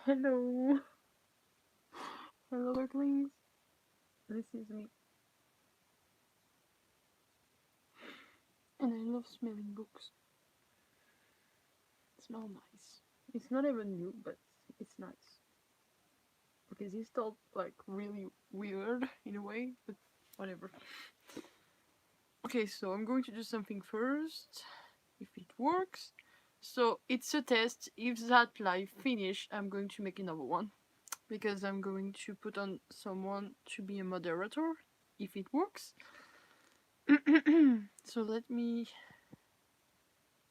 Hello. Hello, ducklings. This is me. And I love smelling books. It smells nice. It's not even new, but it's nice. Because it felt like really weird in a way, but whatever. Okay, so I'm going to do something first, if it works. So it's a test. If that live finish, I'm going to make another one. Because I'm going to put on someone to be a moderator, if it works. So let me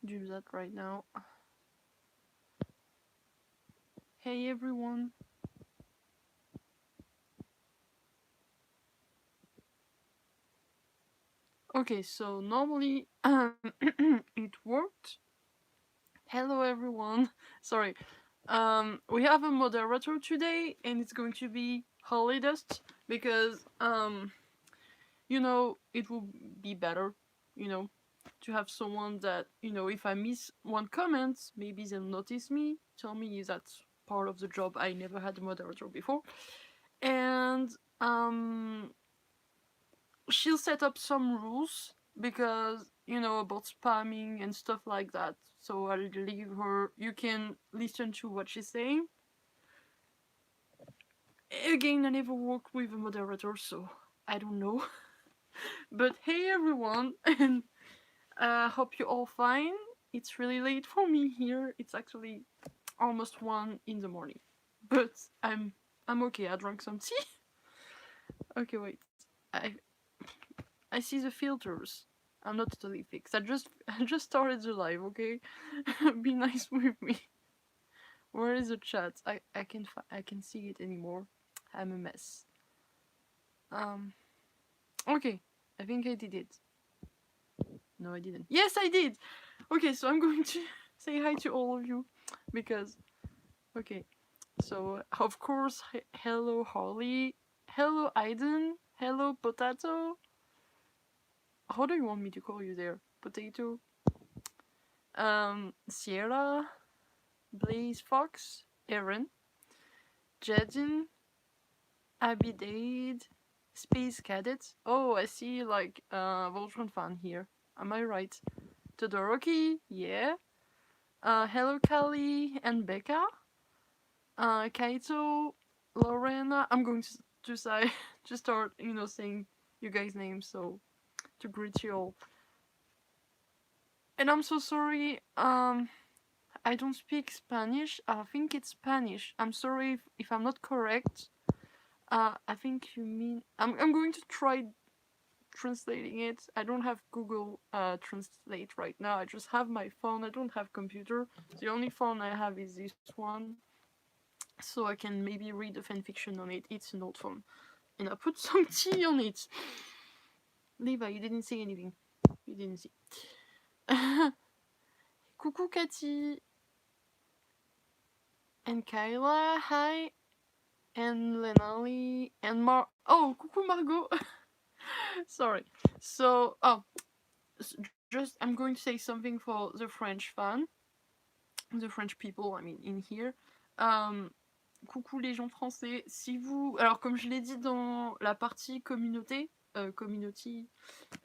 do that right now. Hey everyone. Okay, so normally it worked. Hello everyone. Sorry. We have a moderator today and it's going to be Holly Dust because it will be better, to have someone that, if I miss one comment, maybe they'll notice me, tell me that's part of the job. I never had a moderator before. And she'll set up some rules because, about spamming and stuff like that. So I'll leave her. You can listen to what she's saying. Again, I never worked with a moderator, so I don't know. But hey everyone, and hope you're all fine. It's really late for me here. It's actually almost 1 in the morning. But I'm okay. I drank some tea. Okay, wait. I I see the filters. I'm not totally fixed. I just started the live, okay? Be nice with me. Where is the chat? I can see it anymore. I'm a mess. Um okay. I think I did it. No, I didn't. Yes, I did. Okay, so I'm going to say hi to all of you because okay. So, of course, hello Holly. Hello Aiden. Hello Potato. How do you want me to call you there? Potato? Sierra, Blaze Fox, Eren, Jedin, Abidade, Space Cadet. Oh, I see like Voltron fan here. Am I right? Todoroki, yeah. Hello Kali and Becca. Kaito, Lorena. I'm going to say to start, saying you guys' names, so to greet you all. And I'm so sorry. I don't speak Spanish. I think it's Spanish. I'm sorry if I'm not correct. I think you mean. I'm going to try translating it. I don't have Google Translate right now. I just have my phone. I don't have computer. The only phone I have is this one. So I can maybe read a fanfiction on it. It's an old phone. And I put some tea on it. Levi, you didn't say anything. You didn't see. Coucou Cathy. And Kyla, hi. And Lenali. And Oh, coucou Margot. Sorry. So, just I'm going to say something for the French fan. The French people, I mean, in here. Coucou les gens français. Si vous. Alors, comme je l'ai dit dans la partie communauté, community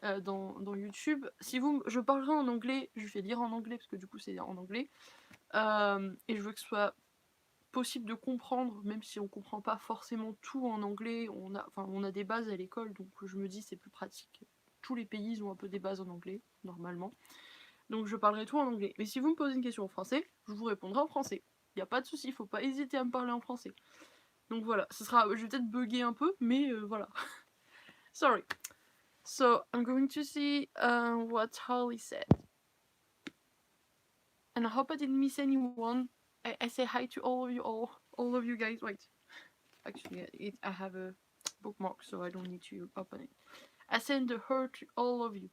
dans YouTube. Si vous, je parlerai en anglais, je vais lire en anglais parce que du coup c'est en anglais, et je veux que ce soit possible de comprendre, même si on comprend pas forcément tout en anglais. On a des bases à l'école, donc je me dis c'est plus pratique. Tous les pays ont un peu des bases en anglais normalement, donc je parlerai tout en anglais. Mais si vous me posez une question en français, je vous répondrai en français. Il y a pas de souci, faut pas hésiter à me parler en français. Donc voilà, je vais peut-être bugger un peu, mais voilà. Sorry. So I'm going to see what Holly said. And I hope I didn't miss anyone. I say hi to all of you guys. Wait, actually, I have a bookmark, so I don't need to open it. I send a heart to all of you.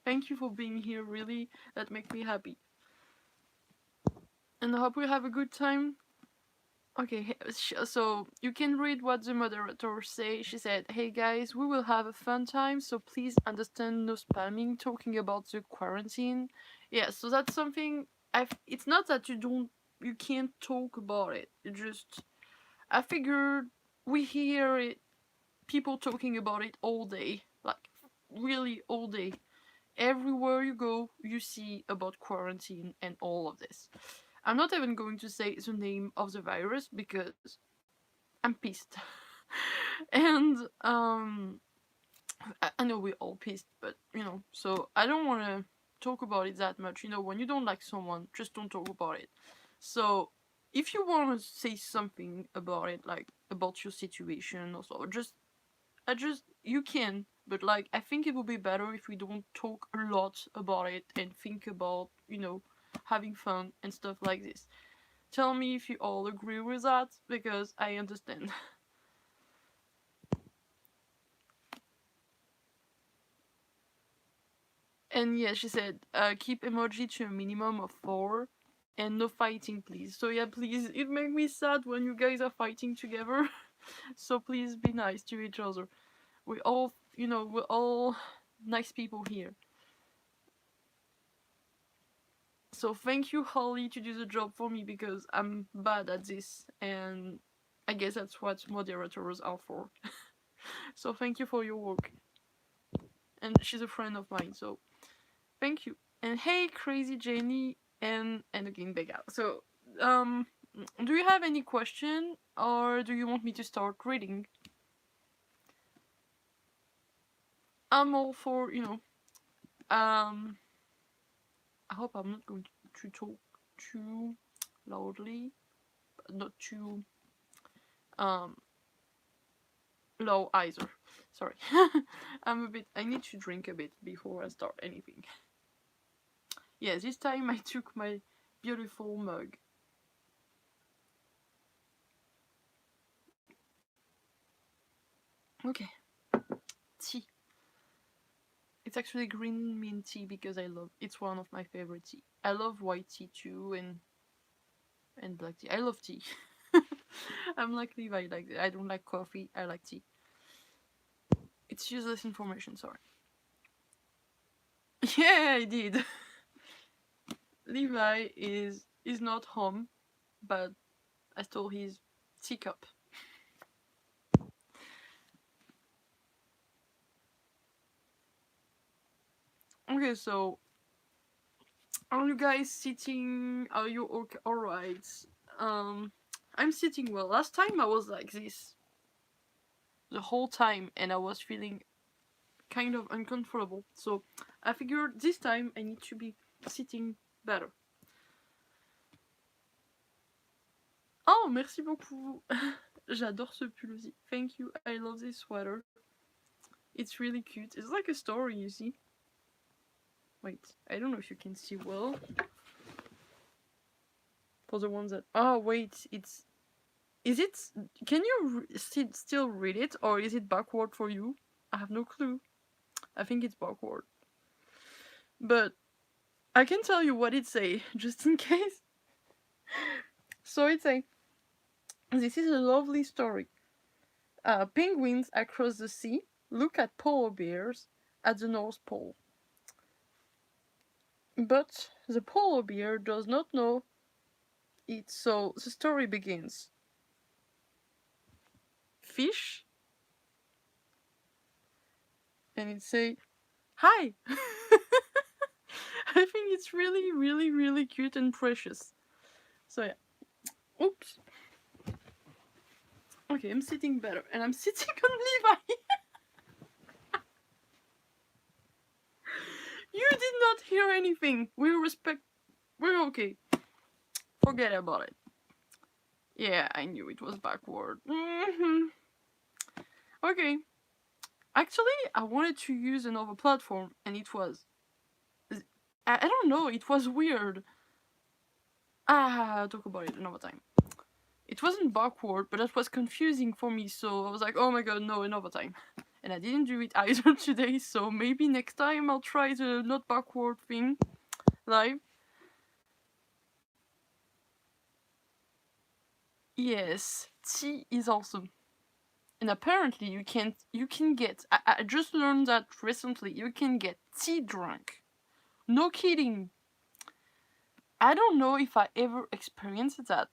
Thank you for being here. Really, that makes me happy. And I hope we have a good time. Okay, so you can read what the moderator say. She said, "Hey guys, we will have a fun time, so please understand no spamming. Talking about the quarantine." Yeah, so that's something. It's not that you don't you can't talk about it. It just, I figured we hear it, people talking about it all day, like really all day. Everywhere you go, you see about quarantine and all of this. I'm not even going to say the name of the virus because I'm pissed. And I know we're all pissed, but so I don't want to talk about it that much. When you don't like someone, just don't talk about it. So if you want to say something about it, like about your situation or so, just you can. But like, I think it would be better if we don't talk a lot about it and think about having fun and stuff like this. Tell me if you all agree with that, because I understand. And yeah, she said, keep emoji to a minimum of 4 and no fighting, please. So yeah, please, it makes me sad when you guys are fighting together. So please be nice to each other. We're all nice people here. So thank you, Holly, to do the job for me because I'm bad at this, and I guess that's what moderators are for. So thank you for your work. And she's a friend of mine, so thank you. And hey, crazy Jenny, and again Becca. So, do you have any question, or do you want me to start reading? I'm all for I hope I'm not going to talk too loudly, but not too um low either. Sorry. I need to drink a bit before I start anything. Yeah, this time I took my beautiful mug. Okay. Tea. It's actually green mint tea because it's one of my favorite tea. I love white tea too, and black tea. I love tea. I'm like Levi, like I don't like coffee, I like tea. It's useless information, sorry. Yeah, I did. Levi is not home, but I stole his teacup. Okay, so are you guys sitting? Are you okay? All right. Um, I'm sitting well. Last time I was like this the whole time, and I was feeling kind of uncomfortable. So I figured this time I need to be sitting better. Oh, merci beaucoup. J'adore ce pull aussi. Thank you. I love this sweater. It's really cute. It's like a story, you see. Wait, I don't know if you can see well. For the ones that... Oh, wait, it's... Is it... Can you still read it, or is it backward for you? I have no clue. I think it's backward. But I can tell you what it say, just in case. So it say, this is a lovely story. Penguins across the sea look at polar bears at the North Pole. But the polar bear does not know it, so the story begins. Fish? And it say, hi! I think it's really, really, really cute and precious. So yeah. Oops. Okay, I'm sitting better, and I'm sitting on Levi. You did not hear anything. We're okay. Forget about it. Yeah, I knew it was backward. Okay. Actually, I wanted to use another platform, and it was... I don't know, it was weird. I'll talk about it another time. It wasn't backward, but that was confusing for me, so I was like, oh my god, no, another time. And I didn't do it either today, so maybe next time I'll try the not backward thing live. Yes, tea is awesome. And apparently you can get, I just learned that recently, you can get tea drunk. No kidding. I don't know if I ever experienced that.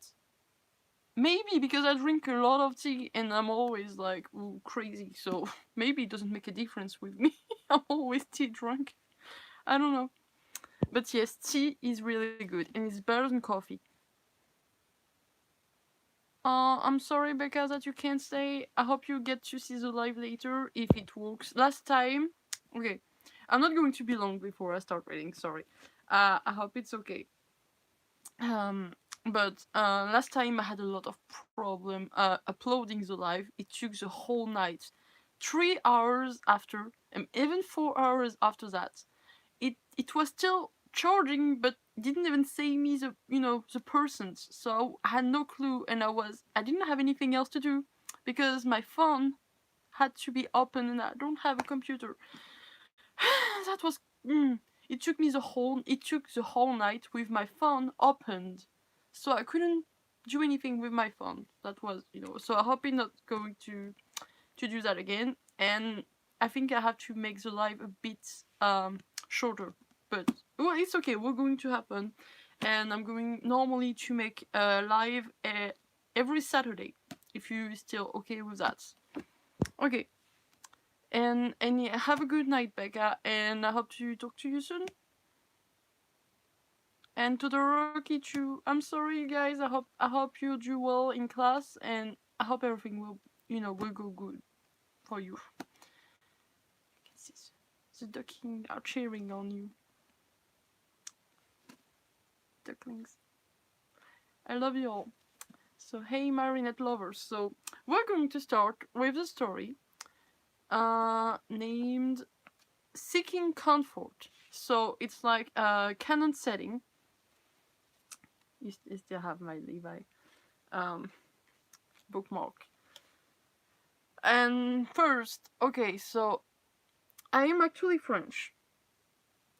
Maybe because I drink a lot of tea and I'm always like ooh, crazy, so maybe it doesn't make a difference with me. I'm always tea drunk. I don't know. But yes, tea is really good and it's better than coffee. I'm sorry, Becca, that you can't stay. I hope you get to see the live later if it works. Last time, okay, I'm not going to be long before I start reading. Sorry. I hope it's okay. Um, but last time I had a lot of problem uploading the live. It took the whole night, 3 hours after, and even 4 hours after that. It was still charging, but didn't even say me the persons. So I had no clue, and I didn't have anything else to do because my phone had to be open, and I don't have a computer. that was it took the whole night with my phone opened, so I couldn't do anything with my phone. That was so I hope I'm not going to do that again, and I think I have to make the live a bit shorter, but well, it's okay, we're going to happen, and I'm going normally to make a live every Saturday if you still okay with that. Okay, and yeah, have a good night, Becca, and I hope to talk to you soon. And to the Rocky too. I'm sorry, you guys. I hope you do well in class, and I hope everything will go good for you. The ducking are cheering on you. Ducklings. I love you all. So hey, Marinette lovers. So we're going to start with the story named Seeking Comfort. So it's like a canon setting. You still have my Levi um, bookmark. And first, okay, so I am actually French.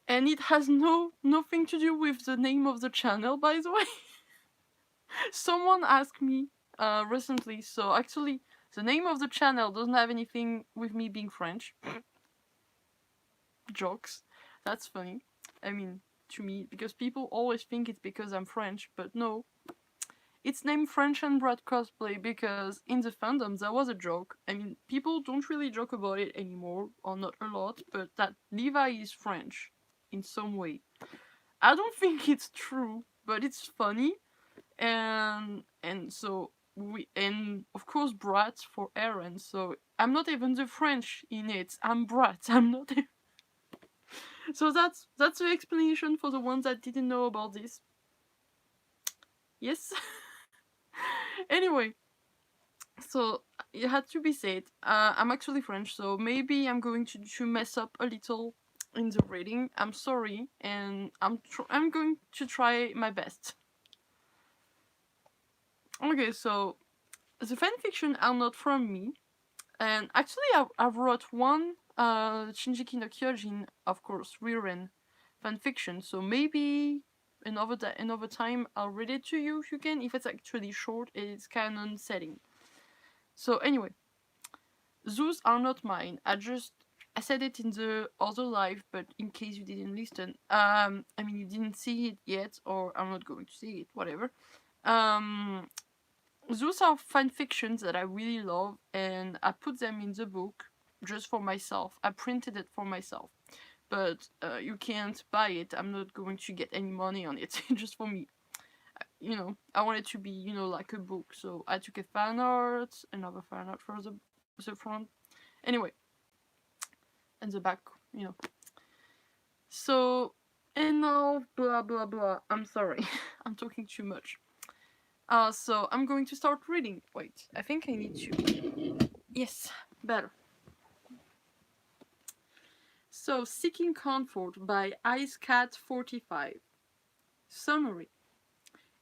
And it has nothing to do with the name of the channel, by the way. Someone asked me recently, so actually the name of the channel doesn't have anything with me being French. Jokes. That's funny. I mean, to me, because people always think it's because I'm French, but no. It's named French and Brat Cosplay because in the fandom there was a joke. I mean, people don't really joke about it anymore, or not a lot, but that Levi is French in some way. I don't think it's true, but it's funny, and so and of course Brat for Eren. So I'm not even the French in it. I'm Brat. I'm not. So that's the explanation for the ones that didn't know about this. Yes. Anyway, so it had to be said. I'm actually French, so maybe I'm going to mess up a little in the reading. I'm sorry, and I'm going to try my best. Okay, so the fanfiction are not from me, and actually I've wrote one Shinjiki no Kyojin, of course, Riren fanfiction. So maybe another time I'll read it to you if you can. If it's actually short, it's canon setting. So anyway, those are not mine. I said it in the other live, but in case you didn't listen, I mean you didn't see it yet, or I'm not going to see it, whatever. Um, those are fan fictions that I really love, and I put them in the book just for myself. I printed it for myself, but you can't buy it. I'm not going to get any money on it, just for me. I want it to be, like a book. So I took a fan art, another fan art for the front. Anyway, and the back, you know. So, and now, blah blah blah. I'm sorry, I'm talking too much. So I'm going to start reading. Wait, I think I need to. Yes, better. So, Seeking Comfort by IceCat45. Summary.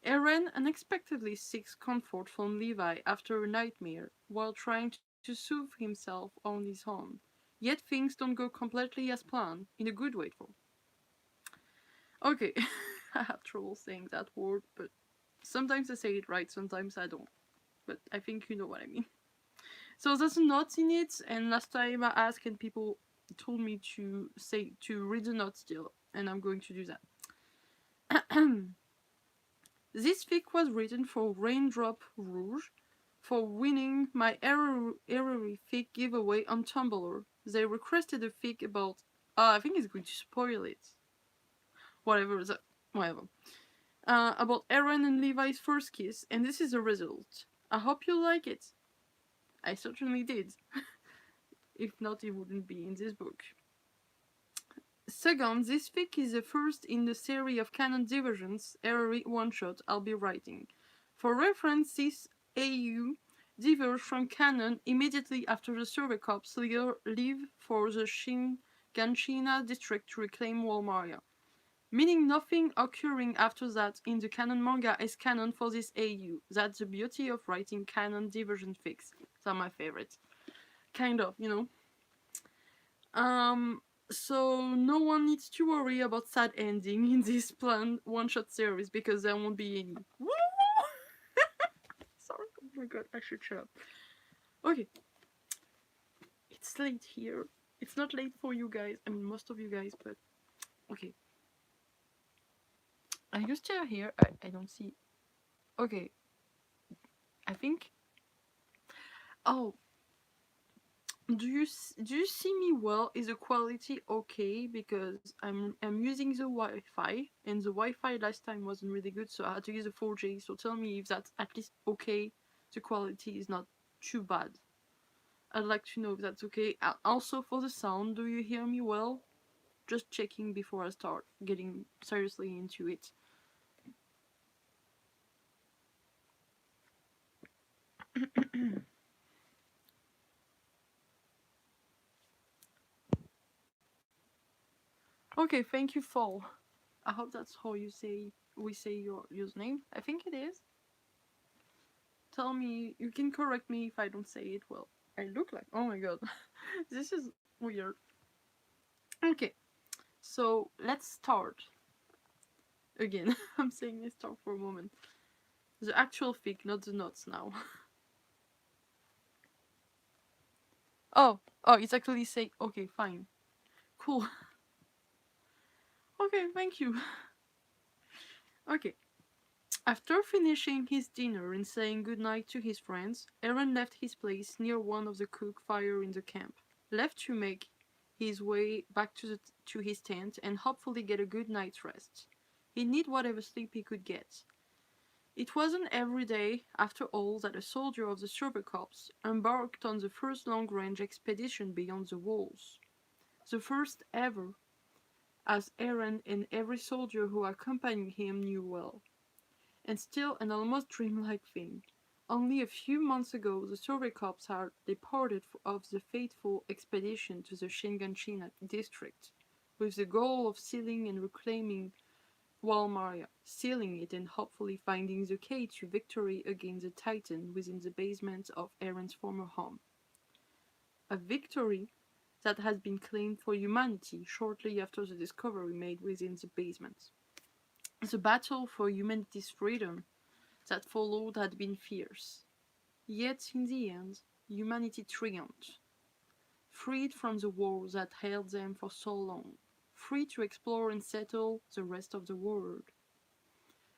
Eren unexpectedly seeks comfort from Levi after a nightmare while trying to soothe himself on his own. Yet things don't go completely as planned, in a good way though. Okay, I have trouble saying that word, but sometimes I say it right, sometimes I don't. But I think you know what I mean. So there's a note in it, and last time I asked and people told me to read the note still, and I'm going to do that. This fic was written for Raindrop Rouge for winning my Erery fic giveaway on Tumblr. They requested a fic about. I think it's going to spoil it. Whatever. Whatever. About Eren and Levi's first kiss, and this is the result. I hope you like it. I certainly did. If not, it wouldn't be in this book. Second, this fic is the first in the series of canon diversions, every one-shot I'll be writing. For reference, this AU diverged from canon immediately after the Survey Corps leave for the Shinganshina district to reclaim Walmaria, meaning nothing occurring after that in the canon manga is canon for this AU. That's the beauty of writing canon diversion fics. They're my favorite. Kind of, you know. So no one needs to worry about sad ending in this planned one-shot series because there won't be any. Sorry, oh my god, I should shut up. Okay, it's late here. It's not late for you guys. I mean, most of you guys, but okay. Are you still here? I don't see. Okay, I think. Oh, do you see me well? Is the quality okay? Because I'm using the Wi-Fi, and the Wi-Fi last time wasn't really good, so I had to use the 4G. So tell me if that's at least okay. The quality is not too bad. I'd like to know if that's okay. Also for the sound, do you hear me well? Just checking before I start getting seriously into it. Okay, thank you, Fall. I hope that's how we say your username. I think it is. Tell me, you can correct me if I don't say it well. I look like, oh my god, this is weird. Okay, so let's start. Again, I'm saying let's start for a moment. The actual fic, not the notes now. Oh, it's actually saying, okay, fine. Cool. Okay, thank you. Okay. After finishing his dinner and saying goodnight to his friends, Eren left his place near one of the cook fire in the camp, left to make his way back to his tent and hopefully get a good night's rest. He'd need whatever sleep he could get. It wasn't every day, after all, that a soldier of the Survey Corps embarked on the first long-range expedition beyond the walls. The first ever, as Eren and every soldier who accompanied him knew well. And still an almost dreamlike thing. Only a few months ago the Survey Corps had departed of the fateful expedition to the Shinganshina district, with the goal of sealing and reclaiming Walmaria, sealing it and hopefully finding the key to victory against the Titan within the basement of Eren's former home. A victory that has been claimed for humanity shortly after the discovery made within the basement. The battle for humanity's freedom that followed had been fierce. Yet in the end, humanity triumphed, freed from the war that held them for so long, free to explore and settle the rest of the world.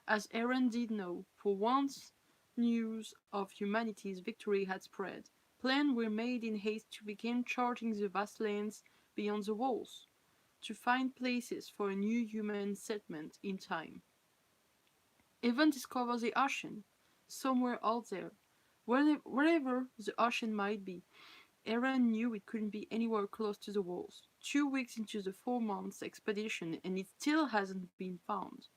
As Eren did know, for once news of humanity's victory had spread, plans were made in haste to begin charting the vast lands beyond the walls, to find places for a new human settlement in time. Even discover the ocean, somewhere out there, wherever the ocean might be. Eren knew it couldn't be anywhere close to the walls. 2 weeks into the 4 months expedition, and it still hasn't been found.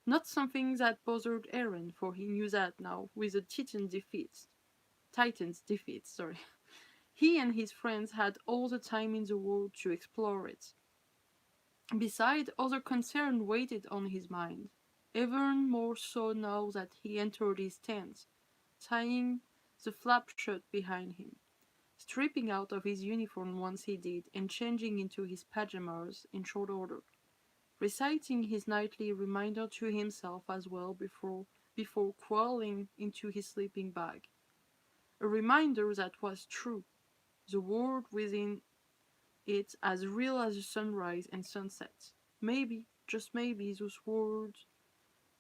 Not something that bothered Eren, for he knew that now, with the Titan's defeat, sorry. He and his friends had all the time in the world to explore it. Besides, other concerns waited on his mind, even more so now that he entered his tent, tying the flap shut behind him, stripping out of his uniform once he did, and changing into his pajamas in short order, reciting his nightly reminder to himself as well before crawling into his sleeping bag. A reminder that was true, the world within it as real as the sunrise and sunset. Maybe, just maybe, those words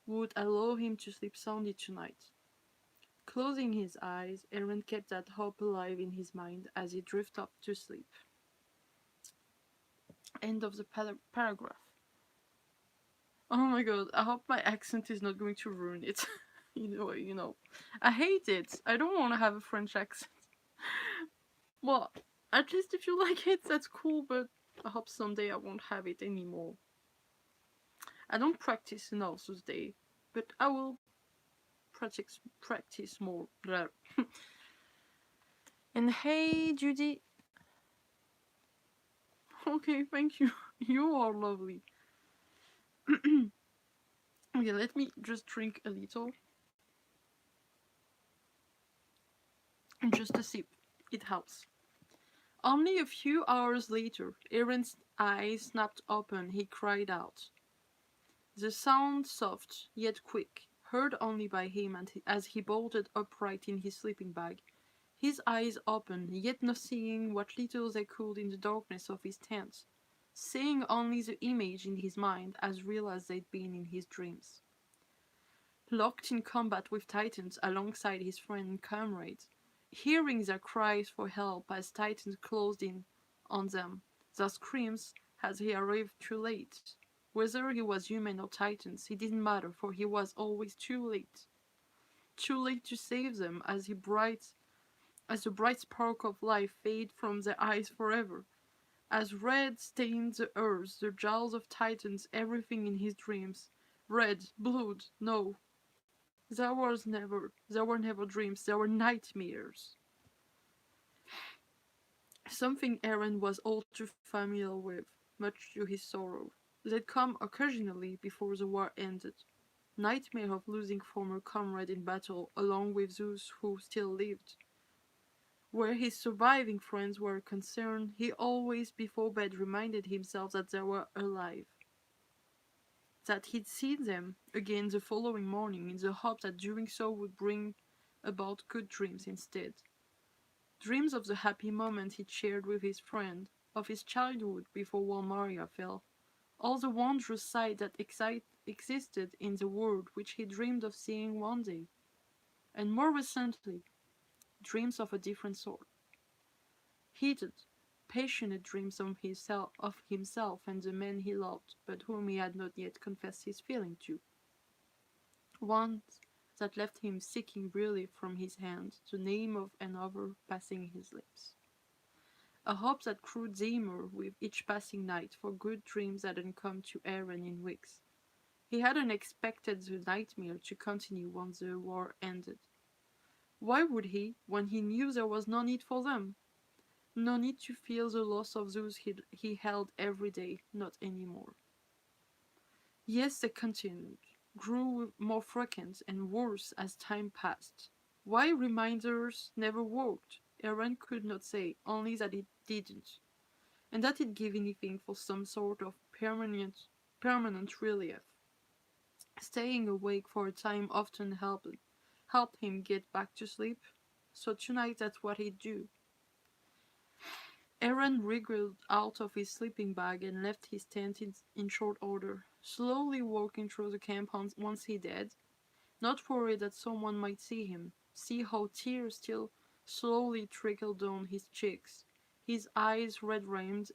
would allow him to sleep soundly tonight. Closing his eyes, Eren kept that hope alive in his mind as he drifted off to sleep. End of the paragraph. Oh my god, I hope my accent is not going to ruin it. you know. I hate it. I don't want to have a French accent. Well, at least if you like it, that's cool, but I hope someday I won't have it anymore. I don't practice enough those days, but I will practice more. And hey, Judy. Okay, thank you. You are lovely. Okay, let me just drink a little. Just a sip. It helps. Only a few hours later, Eren's eyes snapped open. He cried out. The sound, soft yet quick, heard only by him as he bolted upright in his sleeping bag, his eyes open, yet not seeing what little they could in the darkness of his tent, seeing only the image in his mind as real as they'd been in his dreams. Locked in combat with Titans alongside his friend and comrades, hearing their cries for help as Titans closed in on them, their screams as he arrived too late. Whether he was human or Titans, it didn't matter, for he was always too late. Too late to save them as the bright spark of life faded from their eyes forever. As red stained the earth, the jaws of Titans, everything in his dreams. Red, blood, no, there were never dreams, there were nightmares. Something Eren was all too familiar with, much to his sorrow. They'd come occasionally before the war ended. Nightmare of losing former comrade in battle along with those who still lived. Where his surviving friends were concerned, he always before bed reminded himself that they were alive. That he'd seen them again the following morning in the hope that doing so would bring about good dreams instead. Dreams of the happy moment he'd shared with his friend, of his childhood before Walmaria fell, all the wondrous sight that existed in the world which he dreamed of seeing one day, and more recently, dreams of a different sort. Heated, passionate dreams of himself and the man he loved, but whom he had not yet confessed his feeling to. Ones that left him seeking relief from his hand, the name of another passing his lips. A hope that grew dimmer with each passing night, for good dreams hadn't come to Eren in weeks. He hadn't expected the nightmare to continue once the war ended. Why would he, when he knew there was no need for them? No need to feel the loss of those he held every day, not anymore. Yes, they continued, grew more frequent and worse as time passed. Why reminders never worked, Eren could not say, only that it didn't, and that it gave anything for some sort of permanent relief. Staying awake for a time often helped him get back to sleep, so tonight that's what he'd do. Eren wriggled out of his sleeping bag and left his tent in short order, slowly walking through the camp once he did, not worried that someone might see him, see how tears still slowly trickled down his cheeks, his eyes rimmed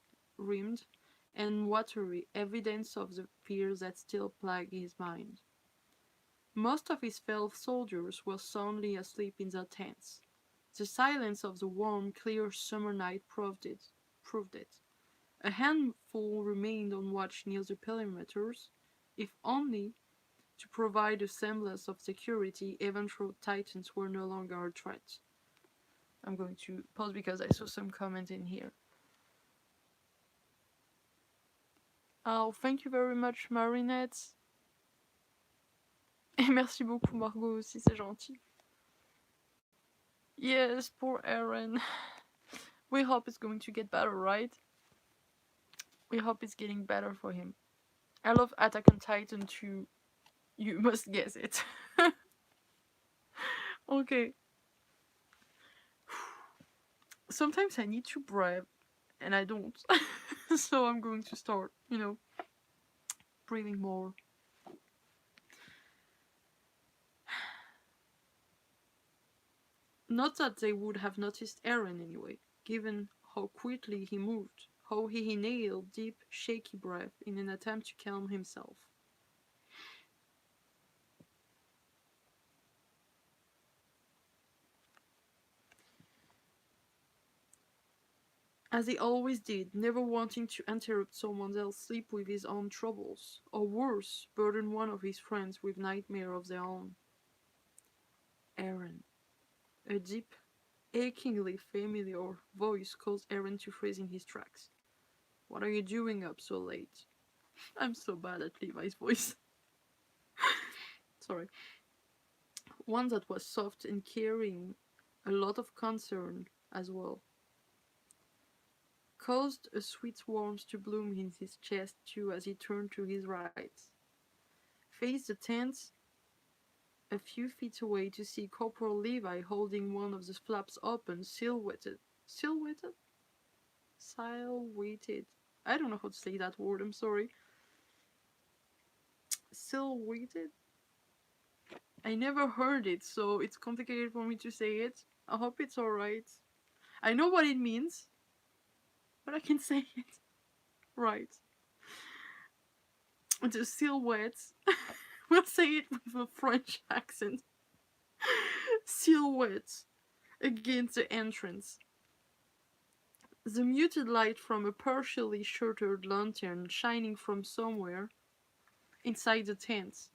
and watery, evidence of the fears that still plagued his mind. Most of his fellow soldiers were soundly asleep in their tents. The silence of the warm, clear summer night proved it. A handful remained on watch near the perimeters, if only to provide a semblance of security even though Titans were no longer a threat. I'm going to pause because I saw some comment in here. Oh, thank you very much, Marinette. Et merci beaucoup, Margot aussi, c'est gentil. Yes, poor Eren. We hope it's going to get better, right? We hope it's getting better for him. I love Attack on Titan too. You must guess it. Okay. Sometimes I need to breathe, and I don't. So I'm going to start, breathing more. Not that they would have noticed Eren anyway, given how quickly he moved, how he inhaled deep, shaky breath in an attempt to calm himself. As he always did, never wanting to interrupt someone else's sleep with his own troubles, or worse, burden one of his friends with nightmare of their own. Eren. A deep, achingly familiar voice caused Eren to freeze in his tracks. What are you doing up so late? I'm so bad at Levi's voice. Sorry. One that was soft and carrying a lot of concern as well. Caused a sweet warmth to bloom in his chest too as he turned to his right. Faced the tent a few feet away to see Corporal Levi holding one of the flaps open, silhouetted. Silhouetted? Silhouetted. I don't know how to say that word, I'm sorry. Silhouetted? I never heard it, so it's complicated for me to say it. I hope it's alright. I know what it means, but I can say it right. The silhouette. We'll say it with a French accent. Silhouette against the entrance. The muted light from a partially shuttered lantern shining from somewhere inside the tent.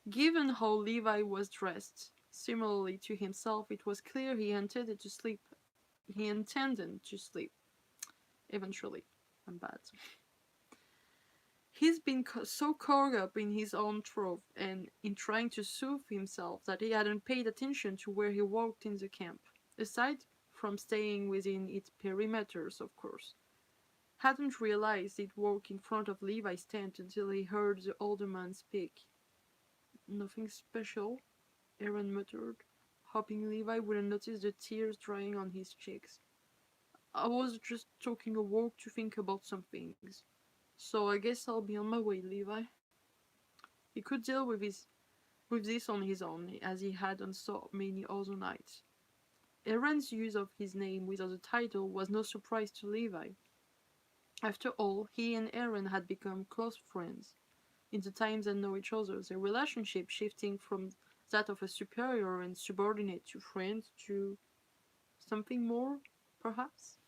Given how Levi was dressed, similarly to himself, it was clear he intended to sleep. He intended to sleep. Eventually. I'm bad. He's been so caught up in his own trouble and in trying to soothe himself that he hadn't paid attention to where he walked in the camp, aside from staying within its perimeters, of course. Hadn't realized he'd walk in front of Levi's tent until he heard the older man speak. Nothing special, Eren muttered, hoping Levi wouldn't notice the tears drying on his cheeks. I was just taking a walk to think about some things. So I guess I'll be on my way, Levi. He could deal with this on his own, as he had on so many other nights. Eren's use of his name without a title was no surprise to Levi. After all, he and Eren had become close friends. In the time they know each other, their relationship shifting from that of a superior and subordinate to friends to something more, perhaps?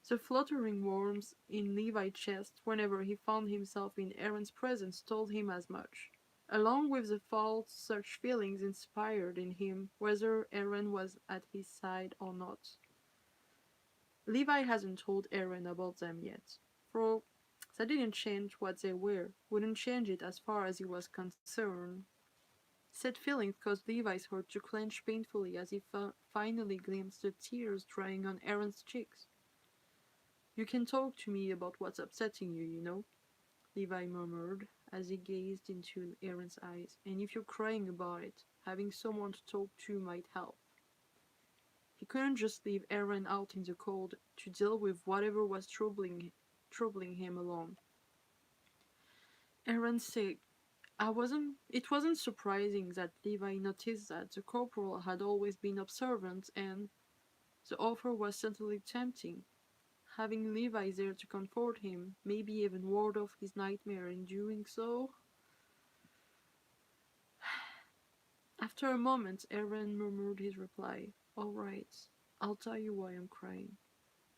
The fluttering warmth in Levi's chest whenever he found himself in Eren's presence told him as much, along with the fault such feelings inspired in him whether Eren was at his side or not. Levi hasn't told Eren about them yet, for that didn't change what they were, wouldn't change it as far as he was concerned. Said feelings caused Levi's heart to clench painfully as he finally glimpsed the tears drying on Eren's cheeks. You can talk to me about what's upsetting you, you know, Levi murmured as he gazed into Eren's eyes, and if you're crying about it, having someone to talk to might help. He couldn't just leave Eren out in the cold to deal with whatever was troubling him alone. Eren said, it wasn't surprising that Levi noticed that the corporal had always been observant and the offer was certainly tempting. Having Levi there to comfort him, maybe even ward off his nightmare in doing so. After a moment, Eren murmured his reply. All right, I'll tell you why I'm crying.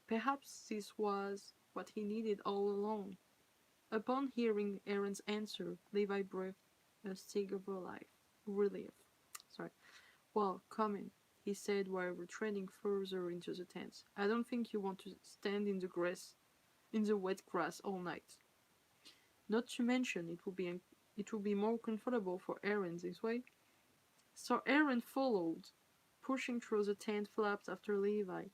Perhaps this was what he needed all along. Upon hearing Eren's answer, Levi breathed a sigh of relief. Sorry. Well, come in, he said while retreating further into the tent. I don't think you want to stand in the wet grass all night. Not to mention, it will be more comfortable for Eren this way. So Eren followed, pushing through the tent flaps after Levi,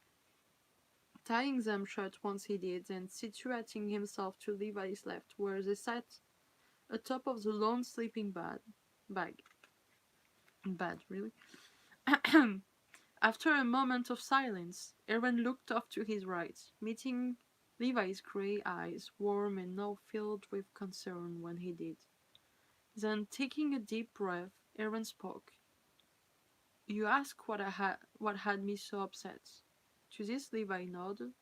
tying them shut once he did, and situating himself to Levi's left, where they sat atop of the lone sleeping bag. Bad, really. After a moment of silence, Eren looked off to his right, meeting Levi's grey eyes, warm and now filled with concern when he did. Then, taking a deep breath, Eren spoke. You ask what had me so upset. To this Levi nodded.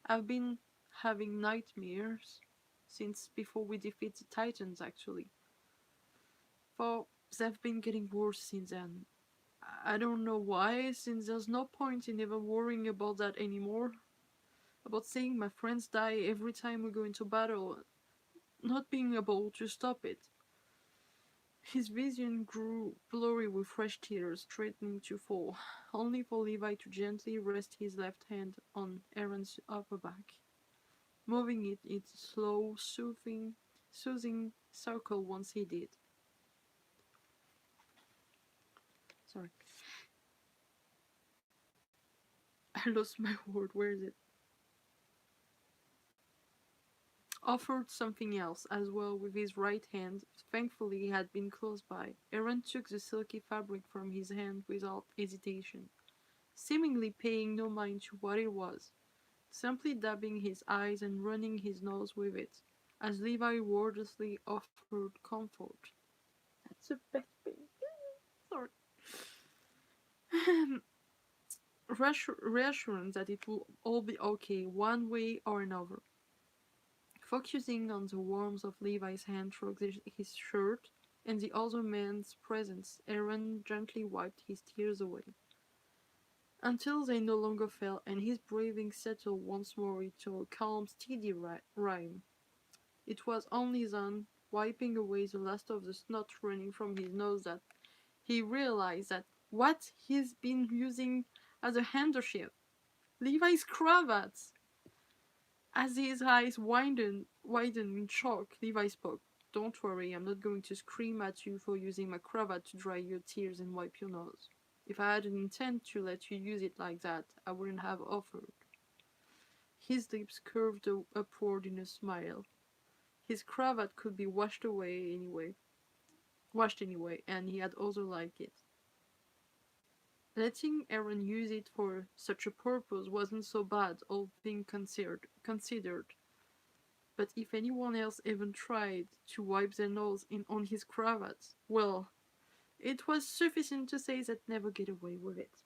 I've been having nightmares since before we defeat the Titans, actually. For they've been getting worse since then. I don't know why, since there's no point in ever worrying about that anymore. About seeing my friends die every time we go into battle, not being able to stop it. His vision grew blurry with fresh tears threatening to fall, only for Levi to gently rest his left hand on Eren's upper back, moving it in a slow, soothing circle once he did. Sorry. I lost my word, where is it? Offered something else as well with his right hand. Thankfully, he had been close by. Eren took the silky fabric from his hand without hesitation, seemingly paying no mind to what it was, simply dabbing his eyes and running his nose with it, as Levi wordlessly offered comfort. That's a pet thing. Sorry. Reassurance that it will all be okay, one way or another. Focusing on the warmth of Levi's hand through his shirt and the other man's presence, Eren gently wiped his tears away, until they no longer fell and his breathing settled once more into a calm, steady rhyme. It was only then, wiping away the last of the snot running from his nose, that he realized that what he's been using as a handkerchief, Levi's cravat. As his eyes widened in shock, Levi spoke. Don't worry, I'm not going to scream at you for using my cravat to dry your tears and wipe your nose. If I had an intent to let you use it like that, I wouldn't have offered. His lips curved upward in a smile. His cravat could be washed anyway, and he had other like it. Letting Eren use it for such a purpose wasn't so bad, all things considered. But if anyone else even tried to wipe their nose on his cravat, well, it was sufficient to say that never get away with it.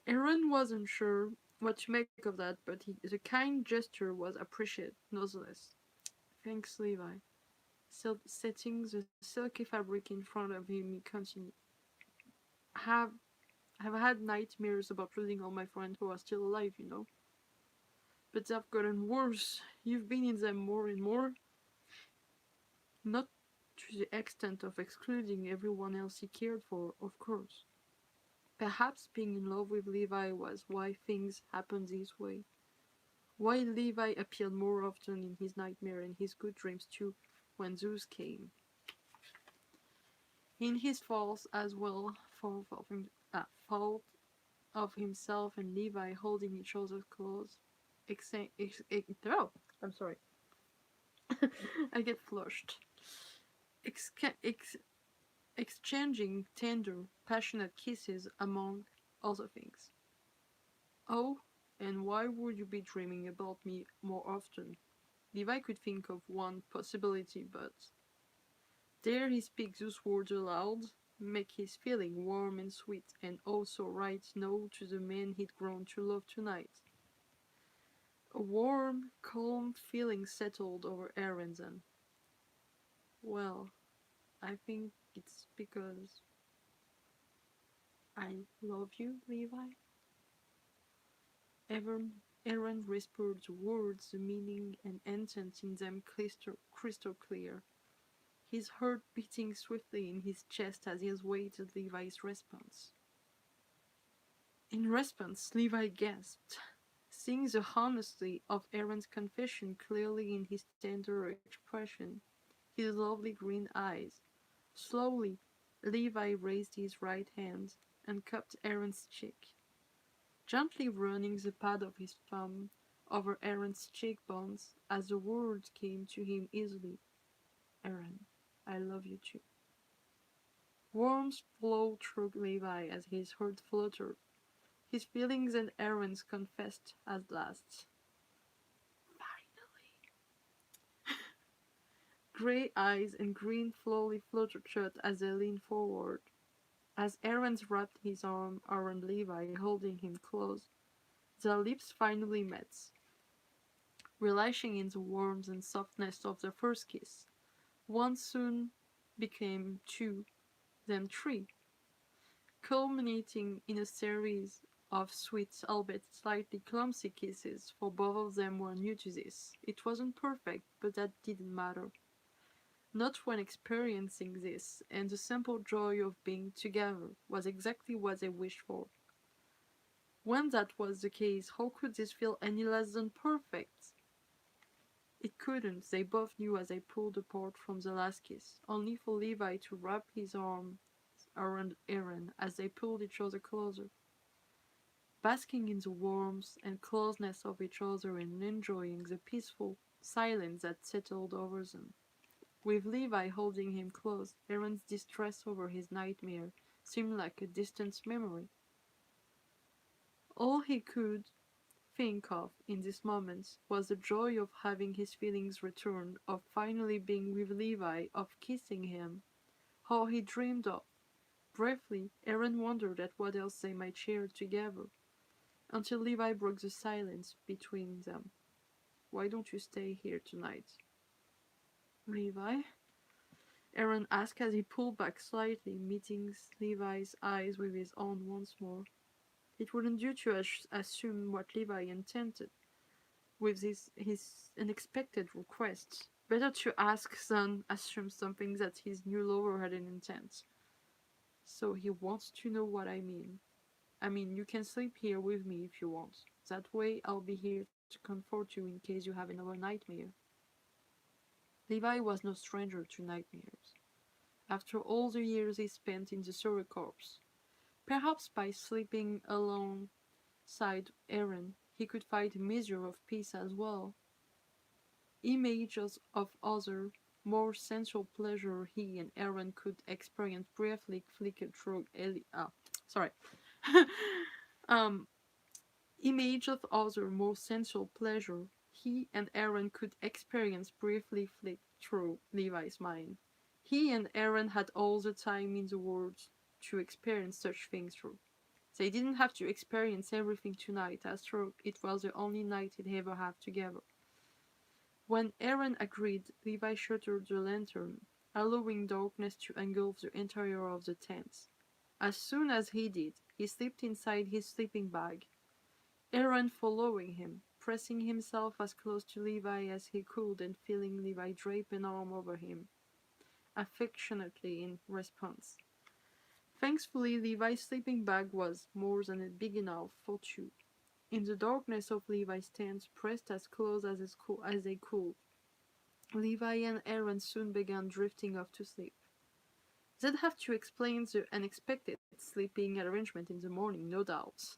Eren wasn't sure what to make of that, but the kind gesture was appreciated, nonetheless. Thanks, Levi. Setting the silky fabric in front of him, he continued. Have have had nightmares about losing all my friends who are still alive, you know. But they've gotten worse. You've been in them more and more. Not to the extent of excluding everyone else he cared for, of course. Perhaps being in love with Levi was why things happened this way. Why Levi appeared more often in his nightmare and his good dreams too when Zeus came. In his faults as well, fault of himself and Levi holding each other's clothes. Oh, I'm sorry. I get flushed. Exca- ex- Exchanging tender, passionate kisses, among other things. Oh, and why would you be dreaming about me more often? Levi could think of one possibility, but dare he speak those words aloud, make his feeling warm and sweet, and also write no to the man he'd grown to love tonight. A warm, calm feeling settled over Eren then. Well, I think it's because I love you, Levi. Eren whispered the words, the meaning and intent in them crystal clear, his heart beating swiftly in his chest as he awaited Levi's response. In response, Levi gasped, seeing the honesty of Eren's confession clearly in his tender expression, his lovely green eyes. Slowly, Levi raised his right hand and cupped Eren's cheek, gently running the pad of his thumb over Eren's cheekbones as the words came to him easily. Eren, I love you too. Warmth flowed through Levi as his heart fluttered. His feelings and Eren's confessed at last. Finally. grey eyes and grin slowly fluttered shut as they leaned forward. As Eren wrapped his arm around Levi, holding him close, their lips finally met, relishing in the warmth and softness of their first kiss. One soon became two, then three, culminating in a series of sweet, albeit slightly clumsy kisses, for both of them were new to this. It wasn't perfect, but that didn't matter. Not when experiencing this, and the simple joy of being together was exactly what they wished for. When that was the case, how could this feel any less than perfect? It couldn't, they both knew as they pulled apart from the last kiss, only for Levi to wrap his arm around Eren as they pulled each other closer, basking in the warmth and closeness of each other and enjoying the peaceful silence that settled over them. With Levi holding him close, Eren's distress over his nightmare seemed like a distant memory. All he could think of in this moment was the joy of having his feelings return, of finally being with Levi, of kissing him. How he dreamed of. Briefly, Eren wondered at what else they might share together, until Levi broke the silence between them. Why don't you stay here tonight? Levi? Eren asked as he pulled back slightly, meeting Levi's eyes with his own once more. It wouldn't do to assume what Levi intended with his unexpected request. Better to ask than assume something that his new lover had an intent. So he wants to know what I mean. I mean, you can sleep here with me if you want. That way I'll be here to comfort you in case you have another nightmare. Levi was no stranger to nightmares. After all the years he spent in the Surrey Corps, perhaps by sleeping alongside Eren, he could find a measure of peace as well. Images of other, more sensual pleasure he and Eren could experience briefly flickered through sorry. um, Image of other, more sensual pleasure he and Eren could experience briefly flicked through Levi's mind. He and Eren had all the time in the world to experience such things through. They didn't have to experience everything tonight, as though it was the only night they'd ever have together. When Eren agreed, Levi shuttered the lantern, allowing darkness to engulf the interior of the tent. As soon as he did, he slipped inside his sleeping bag, Eren following him, pressing himself as close to Levi as he could and feeling Levi drape an arm over him, affectionately in response. Thankfully, Levi's sleeping bag was more than big enough for two. In the darkness of Levi's tent, pressed as close as they could, Levi and Eren soon began drifting off to sleep. They'd have to explain the unexpected sleeping arrangement in the morning, no doubt.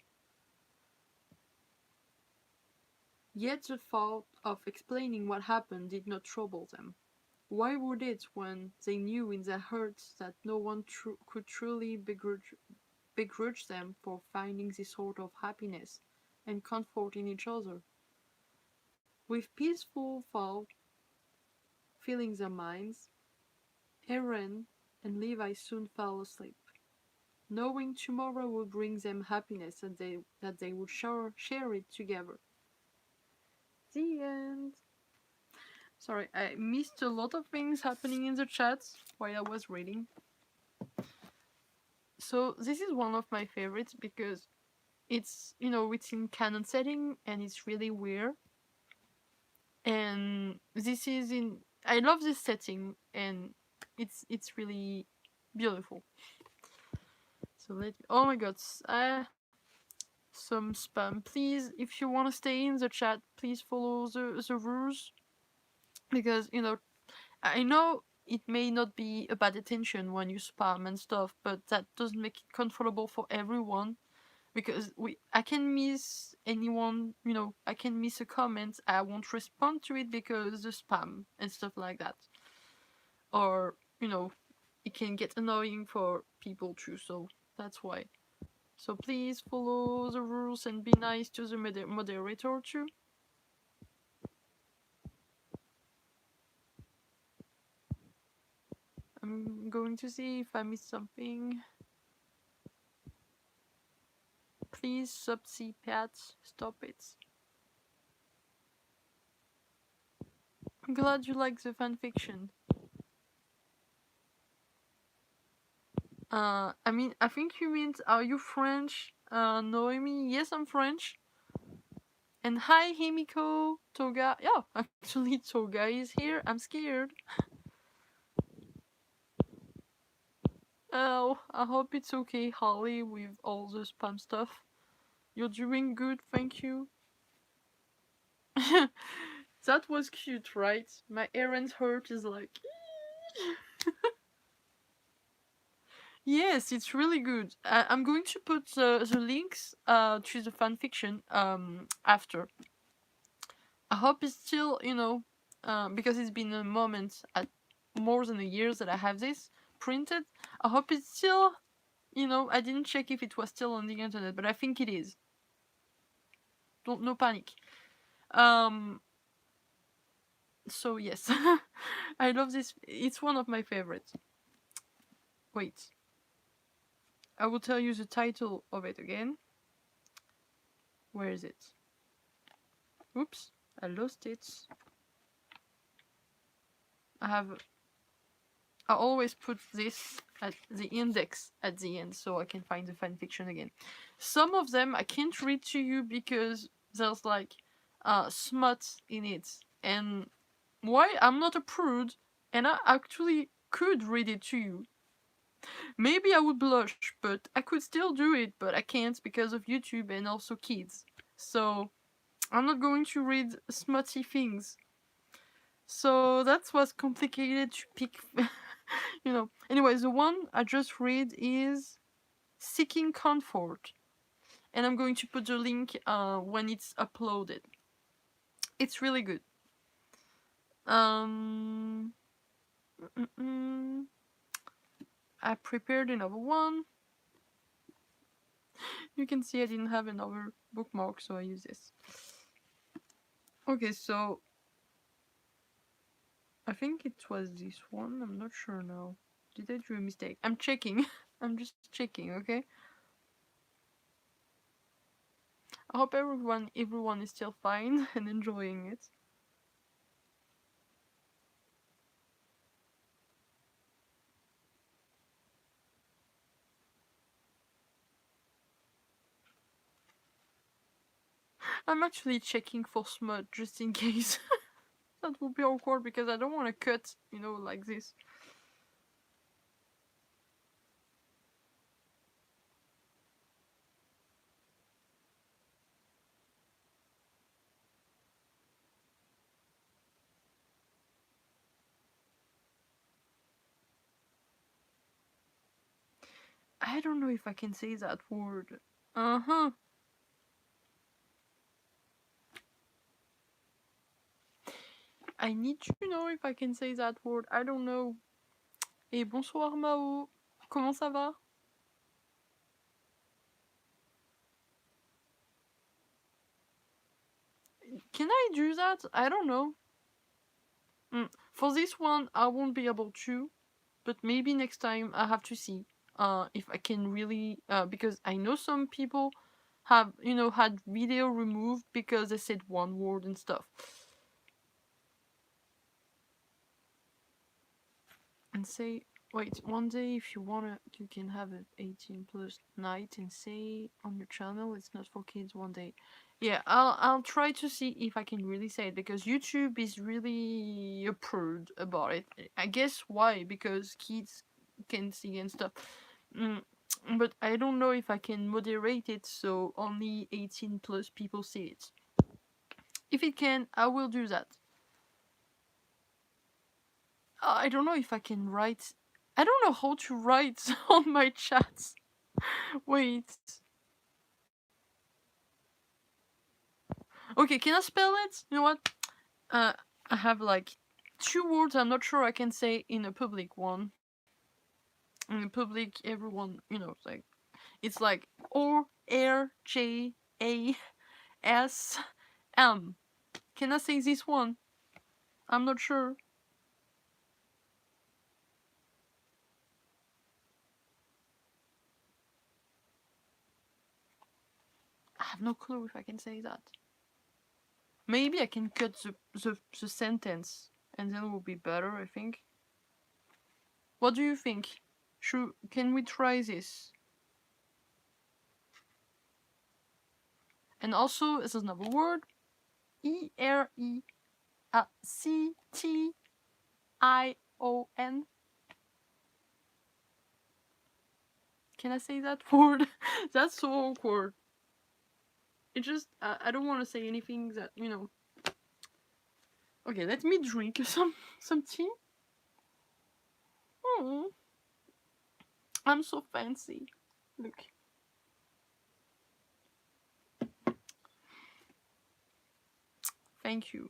Yet the thought of explaining what happened did not trouble them. Why would it when they knew in their hearts that no one could truly begrudge them for finding this sort of happiness and comfort in each other? With peaceful thought filling their minds, Eren and Levi soon fell asleep, knowing tomorrow would bring them happiness and that they would share it together. The end. Sorry, I missed a lot of things happening in the chat while I was reading. So this is one of my favorites because it's in canon setting and it's really weird. And this is in I love this setting and it's really beautiful. So oh my god, some spam. Please, if you want to stay in the chat, please follow the rules because I know it may not be a bad intention when you spam and stuff, but that doesn't make it comfortable for everyone because I can miss anyone, I can miss a comment, I won't respond to it because the spam and stuff like that. Or, it can get annoying for people too, so that's why. So please follow the rules and be nice to the moderator too. I'm going to see if I missed something. Please, subsea pets, stop it. I'm glad you like the fanfiction. I mean, I think you mean, are you French? Noemi? Yes, I'm French. And hi, Himiko, Toga. Yeah, actually, Toga is here. I'm scared. Oh, I hope it's okay, Holly, with all the spam stuff. You're doing good, thank you. That was cute, right? My Eren's heart is like. Yes, it's really good. I'm going to put the links to the fanfiction after. I hope it's still, because it's been a moment at more than a year that I have this printed. I hope it's still, I didn't check if it was still on the internet, but I think it is. No panic. Um. So yes, I love this. It's one of my favorites. Wait, I will tell you the title of it again. Where is it? Oops, I lost it. I always put this at the index at the end so I can find the fanfiction again. Some of them I can't read to you because there's like smut in it. And why? I'm not a prude and I actually could read it to you. Maybe I would blush, but I could still do it, but I can't because of YouTube and also kids. So I'm not going to read smutty things. So that's what's complicated to pick. Anyway, the one I just read is Seeking Comfort. And I'm going to put the link when it's uploaded. It's really good. Um, I prepared another one. You can see I didn't have another bookmark, so I use this. Okay, so I think it was this one. I'm not sure now. Did I do a mistake? I'm checking. I'm just checking, okay? I hope everyone is still fine and enjoying it. I'm actually checking for smut just in case. That would be awkward because I don't want to cut, like this. I don't know if I can say that word. Uh-huh. I need to know if I can say that word. I don't know. Et bonsoir Mao. Comment ça va? Can I do that? I don't know. For this one, I won't be able to, but maybe next time I have to see if I can really, because I know some people have, had video removed because they said one word and stuff. And say, wait, one day if you wanna, you can have an 18 plus night and say on your channel it's not for kids one day. Yeah, I'll try to see if I can really say it because YouTube is really a prude about it. I guess why? Because kids can see and stuff. But I don't know if I can moderate it so only 18 plus people see it. If it can, I will do that. I don't know if I can write. I don't know how to write on my chats. Wait. Okay, can I spell it? You know what? I have like 2 words I'm not sure I can say in a public one. In a public, everyone, like it's like ORJASM. Can I say this one? I'm not sure. have no clue if I can say that. Maybe I can cut the sentence and then it will be better, I think. What do you think? Can we try this? And also, this is another word. ERECTION. Can I say that word? That's so awkward. It just, I don't want to say anything that, Okay, let me drink some tea. Oh, I'm so fancy. Look. Thank you.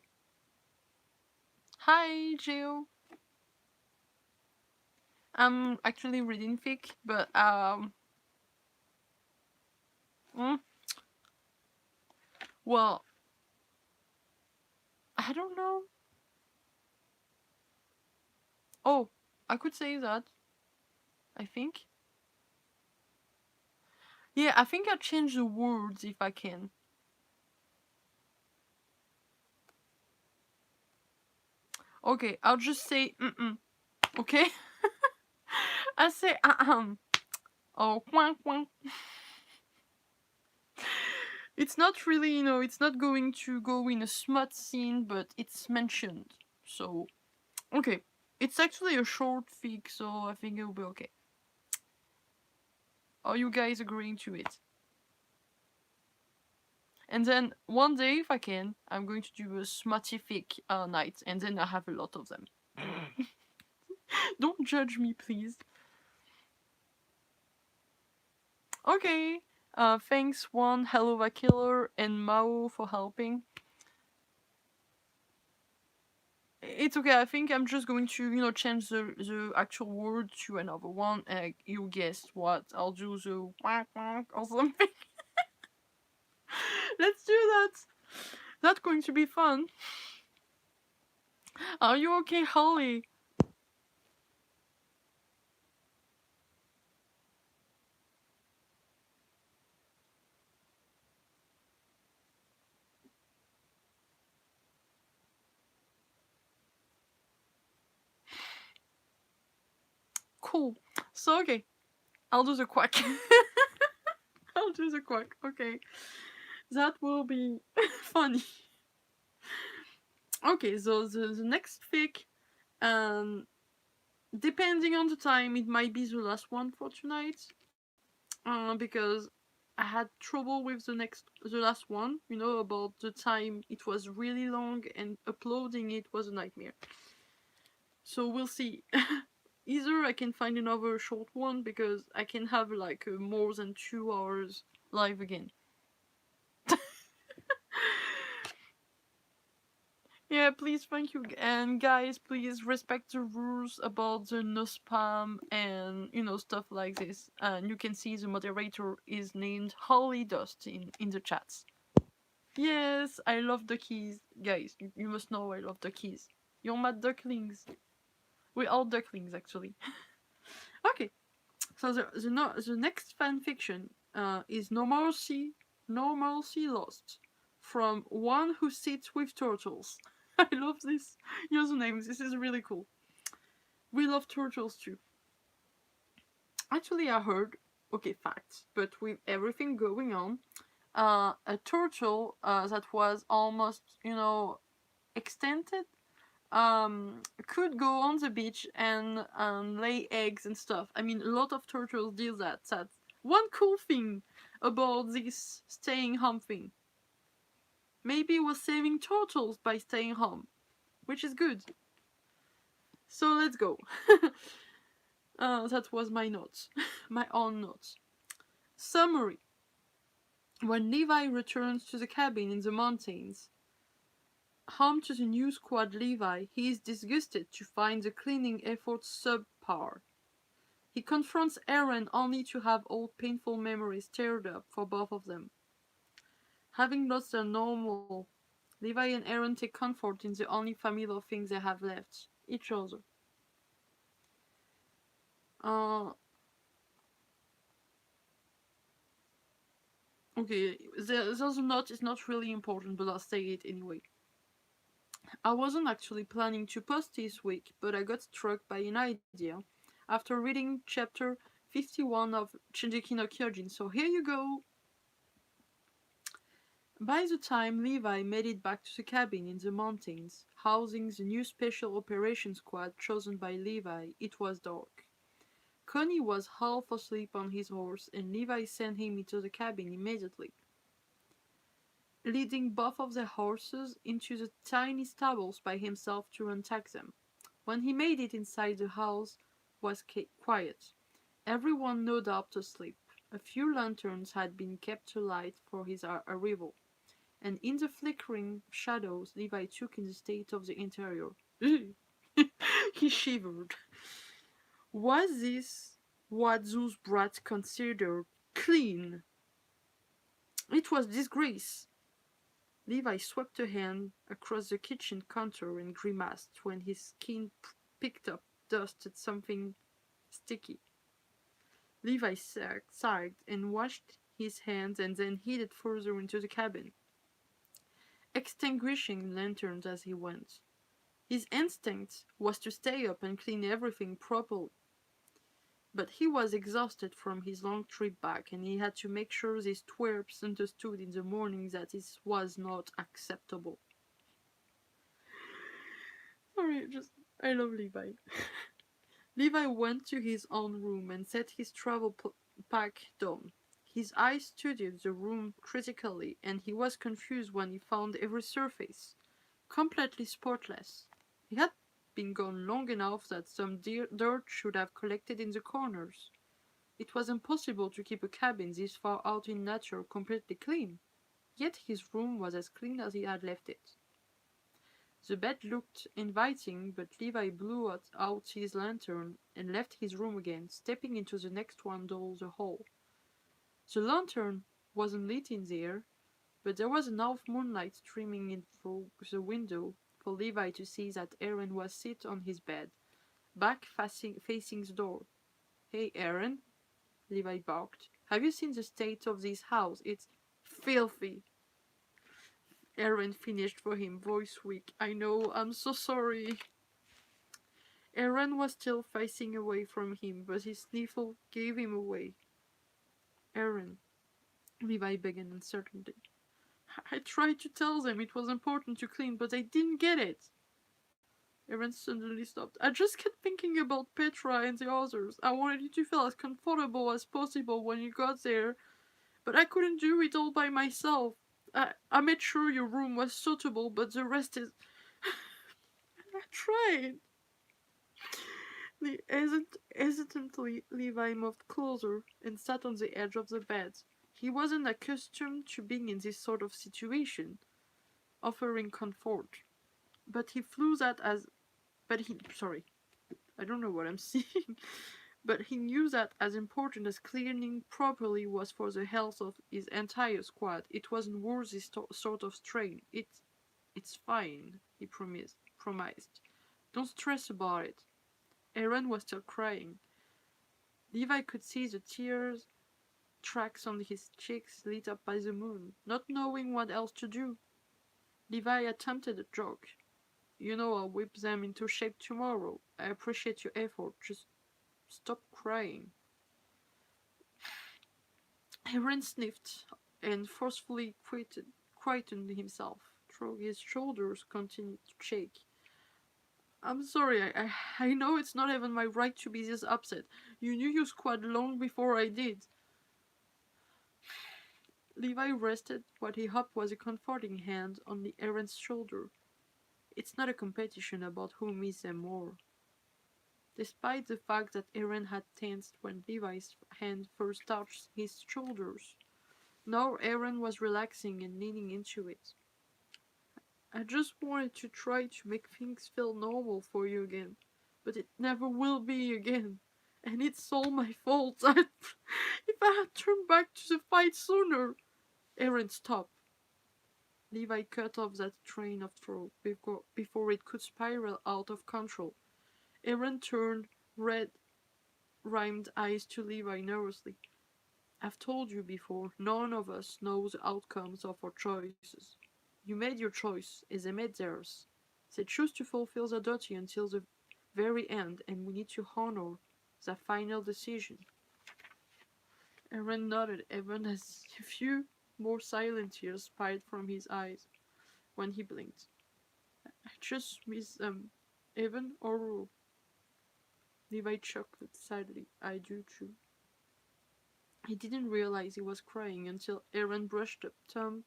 Hi, Geo. I'm actually reading fic, but well, I don't know. Oh, I could say that. I think. Yeah, I think I'll change the words if I can. Okay, I'll just say okay? I say oh, quack quack. It's not really, it's not going to go in a smut scene, but it's mentioned. So, okay. It's actually a short fic, so I think it'll be okay. Are you guys agreeing to it? And then one day, if I can, I'm going to do a smutty fic night, and then I have a lot of them. Don't judge me, please. Okay. Thanks, One, Hello the Killer, and Mao for helping. It's okay. I think I'm just going to, change the actual word to another one. You guessed what? I'll do the quack quack or something. Let's do that. That's going to be fun. Are you okay, Holly? Cool. So, okay. I'll do the quack. I'll do the quack. Okay. That will be funny. Okay, so the next fic, depending on the time, it might be the last one for tonight. Because I had trouble with the last one, about the time it was really long and uploading it was a nightmare. So we'll see. Either I can find another short one because I can have like more than 2 hours live again. Yeah, please, thank you. And guys, please respect the rules about the no spam and, stuff like this. And you can see the moderator is named Holly Dust in the chats. Yes, I love the keys. Guys, you must know I love the keys. You're my ducklings. We're all ducklings, actually. Okay, so the next fanfiction is Normalcy Lost from One Who Sits with Turtles. I love this username. This is really cool. We love turtles too. Actually, I heard, okay, facts, but with everything going on, a turtle that was almost, extended, could go on the beach and lay eggs and stuff. I mean, a lot of turtles do that. That's one cool thing about this staying home thing. Maybe we're saving turtles by staying home, which is good. So let's go. That was my notes, my own notes. Summary. When Levi returns to the cabin in the mountains, home to the new squad Levi, he is disgusted to find the cleaning efforts subpar. He confronts Eren only to have old painful memories stirred up for both of them. Having lost their normal, Levi and Eren take comfort in the only familiar thing they have left, each other. Okay, there's a note, it's not really important, but I'll say it anyway. I wasn't actually planning to post this week, but I got struck by an idea after reading chapter 51 of Shingeki no Kyojin, so here you go. By the time Levi made it back to the cabin in the mountains, housing the new special operations squad chosen by Levi, it was dark. Connie was half asleep on his horse, and Levi sent him into the cabin immediately, leading both of the horses into the tiny stables by himself to untack them. When he made it inside, the house was quiet. Everyone no doubt asleep. A few lanterns had been kept alight for his arrival, and in the flickering shadows Levi took in the state of the interior. He shivered. Was this what those brats considered clean? It was disgrace. Levi swept a hand across the kitchen counter and grimaced when his skin picked up dust at something sticky. Levi sighed and washed his hands and then headed further into the cabin, extinguishing lanterns as he went. His instinct was to stay up and clean everything properly, but he was exhausted from his long trip back, and he had to make sure these twerps understood in the morning that this was not acceptable. Sorry, just I love Levi. Levi went to his own room and set his travel pack down. His eyes studied the room critically, and he was confused when he found every surface completely spotless. He had been gone long enough that some dirt should have collected in the corners. It was impossible to keep a cabin this far out in nature completely clean. Yet his room was as clean as he had left it. The bed looked inviting, but Levi blew out his lantern and left his room again, stepping into the next one down the hall. The lantern wasn't lit in there, but there was enough moonlight streaming in through the window for Levi to see that Eren was seated on his bed, back facing the door. "Hey, Eren," Levi barked. "Have you seen the state of this house? It's filthy." Eren finished for him, voice weak. "I know, I'm so sorry." Eren was still facing away from him, but his sniffle gave him away. "Eren," Levi began uncertainly. "I tried to tell them it was important to clean, but they didn't get it." Eren suddenly stopped. "I just kept thinking about Petra and the others. I wanted you to feel as comfortable as possible when you got there, but I couldn't do it all by myself. I made sure your room was suitable, but the rest is. I tried." Hesitantly, Levi moved closer and sat on the edge of the bed. He wasn't accustomed to being in this sort of situation, offering comfort. But he flew that as. But he. Sorry, I don't know what I'm saying. But he knew that as important as cleaning properly was for the health of his entire squad, it wasn't worth this sort of strain. It's fine, he promised. "Don't stress about it." Eren was still crying. Levi could see the tears tracks on his cheeks lit up by the moon, not knowing what else to do. Levi attempted a joke. "You know I'll whip them into shape tomorrow. I appreciate your effort. Just stop crying." Eren sniffed and forcefully quietened himself, though his shoulders continued to shake. "I'm sorry, I know it's not even my right to be this upset. You knew your squad long before I did." Levi rested what he hoped was a comforting hand on Eren's shoulder. "It's not a competition about who misses them more." Despite the fact that Eren had tensed when Levi's hand first touched his shoulders, now Eren was relaxing and leaning into it. "I just wanted to try to make things feel normal for you again, but it never will be again. And it's all my fault. If I had turned back to the fight sooner." Eren stopped. Levi cut off that train of thought before it could spiral out of control. Eren turned red rimmed eyes to Levi nervously. I've told you before, none of us knows the outcomes of our choices. You made your choice, and they made theirs. They choose to fulfill their duty until the very end, and we need to honor that final decision. Eren nodded, even as a few more silent tears spilled from his eyes when he blinked. I just miss them. Even or Levi chuckled sadly. I do too. He didn't realize he was crying until Eren brushed a thumb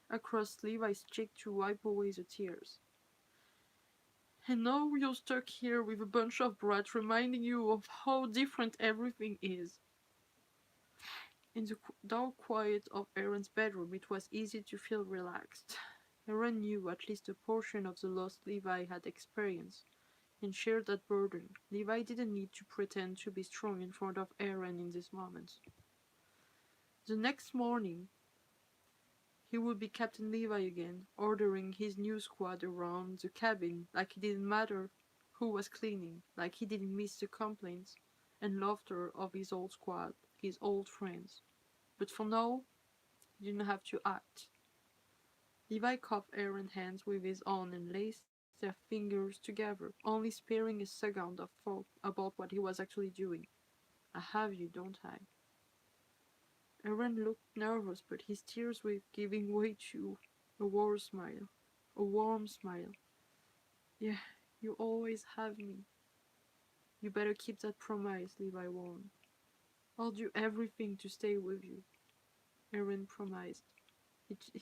across Levi's cheek to wipe away the tears. And now you're stuck here with a bunch of brats reminding you of how different everything is. In the dark quiet of Eren's bedroom, it was easy to feel relaxed. Eren knew at least a portion of the loss Levi had experienced, and shared that burden. Levi didn't need to pretend to be strong in front of Eren in this moment. The next morning, he would be Captain Levi again, ordering his new squad around the cabin like it didn't matter who was cleaning, like he didn't miss the complaints and laughter of his old squad, his old friends. But for now, he didn't have to act. Levi cuffed Aaron's hands with his own and laced their fingers together, only sparing a second of thought about what he was actually doing. I have you, don't I? Aaron looked nervous, but his tears were giving way to a warm smile. A warm smile. Yeah, you always have me. You better keep that promise, Levi warned. I'll do everything to stay with you, Aaron promised,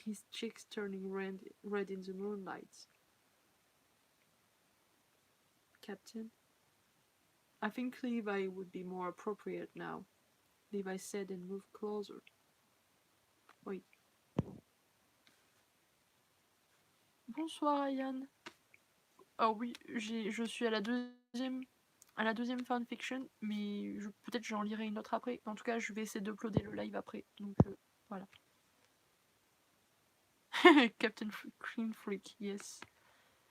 his cheeks turning red in the moonlight. Captain, I think Levi would be more appropriate now, Levi said and moved closer. Wait. Bonsoir, Ryan. Oh oui, je suis à la deuxième fanfiction, mais peut-être j'en lirai une autre après. En tout cas, je vais essayer d'uploader le live après. Donc voilà. Captain Clean Freak, yes.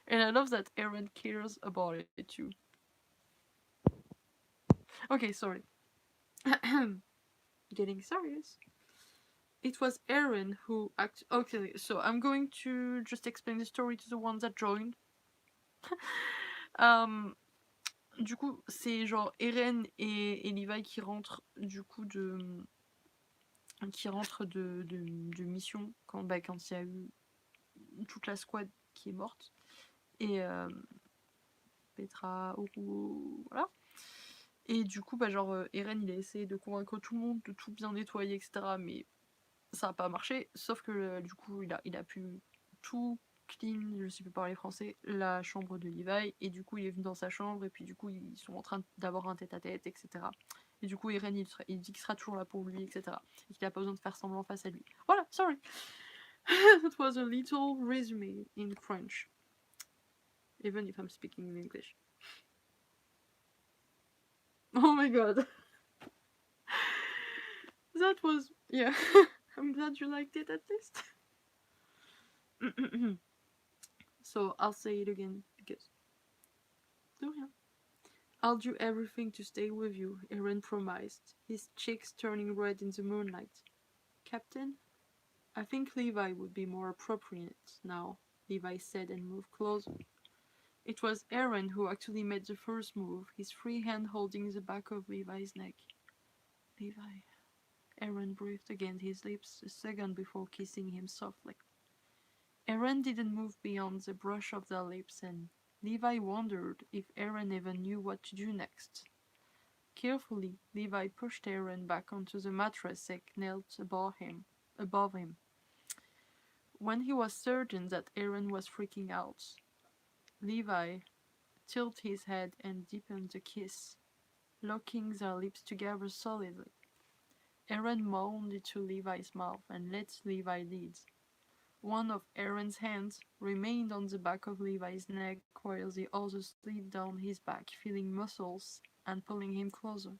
And I love that Eren cares about it too. Okay, sorry. Getting serious. It was Eren who acted. Okay, so I'm going to just explain the story to the ones that joined. um, du coup, c'est genre Eren et Levi qui rentrent du coup de mission quand quand il y a eu toute la squad qui est morte et Petra, Uru, voilà. Et du coup, Eren il a essayé de convaincre tout le monde de tout bien nettoyer, etc. Mais ça n'a pas marché, sauf que du coup, il a pu tout clean, je sais plus parler français, la chambre de Levi, et du coup, il est venu dans sa chambre, et puis du coup, ils sont en train d'avoir un tête-à-tête, etc. Et du coup, Eren, il dit qu'il sera toujours là pour lui, etc. Et qu'il n'a pas besoin de faire semblant face à lui. Voilà, sorry. That was a little resume in French. Even if I'm speaking in English. Oh my god. That was... yeah. I'm glad you liked it at least. So I'll say it again because... oh yeah. I'll do everything to stay with you, Eren promised, his cheeks turning red in the moonlight. Captain? I think Levi would be more appropriate now, Levi said and moved closer. It was Eren who actually made the first move, his free hand holding the back of Levi's neck. Levi. Eren breathed against his lips a second before kissing him softly. Eren didn't move beyond the brush of their lips, and Levi wondered if Eren even knew what to do next. Carefully, Levi pushed Eren back onto the mattress and knelt above him. When he was certain that Eren was freaking out, Levi tilted his head and deepened the kiss, locking their lips together solidly. Eren moaned into Levi's mouth and let Levi lead. One of Eren's hands remained on the back of Levi's neck while the other slid down his back, feeling muscles and pulling him closer.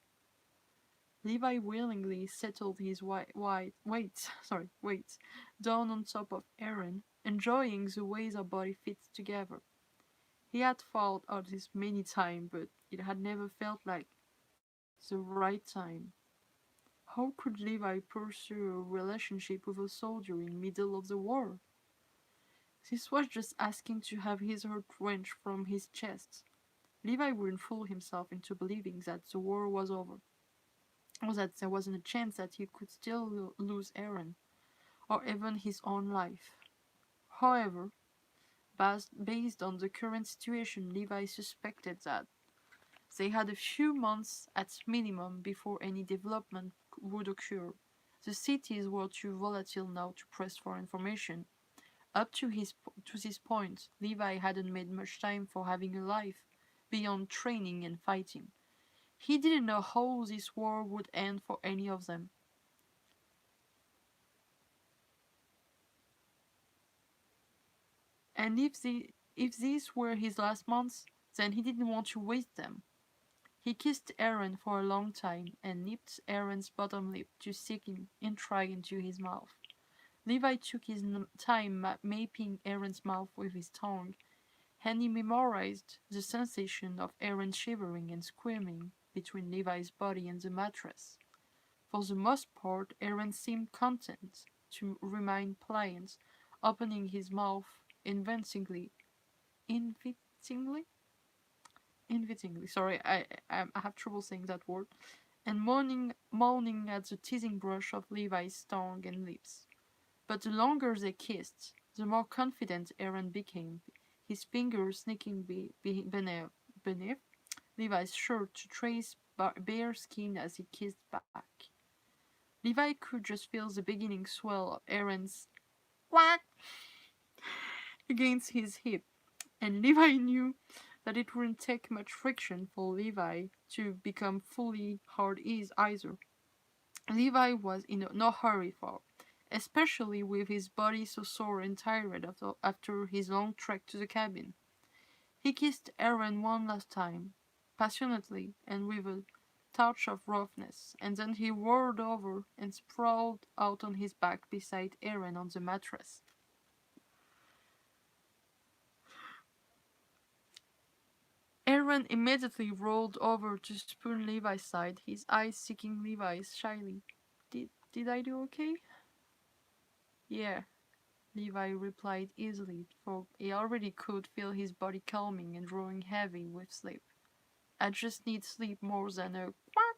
Levi willingly settled his weight down on top of Eren, enjoying the way their body fit together. He had thought of this many times, but it had never felt like the right time. How could Levi pursue a relationship with a soldier in middle of the war? This was just asking to have his heart wrenched from his chest. Levi wouldn't fool himself into believing that the war was over, or that there wasn't a chance that he could still lose Eren, or even his own life. However, based on the current situation, Levi suspected that they had a few months at minimum before any development would occur. The cities were too volatile now to press for information. Up to this point, Levi hadn't made much time for having a life beyond training and fighting. He didn't know how this war would end for any of them. And if these were his last months, then he didn't want to waste them. He kissed Eren for a long time and nipped Eren's bottom lip to sink intrigue into his mouth. Levi took his time mapping Eren's mouth with his tongue, and he memorized the sensation of Eren shivering and squirming between Levi's body and the mattress. For the most part, Eren seemed content to remain pliant, opening his mouth invitingly, invitingly. Sorry, I have trouble saying that word, and moaning at the teasing brush of Levi's tongue and lips. But the longer they kissed, the more confident Eren became, his fingers sneaking beneath Levi's shirt to trace bare skin as he kissed back. Levi could just feel the beginning swell of Eren's quack against his hip, and Levi knew that it wouldn't take much friction for Levi to become fully hard ease either. Levi was in no hurry for, especially with his body so sore and tired after his long trek to the cabin. He kissed Eren one last time, passionately and with a touch of roughness, and then he rolled over and sprawled out on his back beside Eren on the mattress. Eren immediately rolled over to spoon Levi's side, his eyes seeking Levi's shyly. Did I do okay? Yeah, Levi replied easily, for he already could feel his body calming and growing heavy with sleep. I just need sleep more than a quack.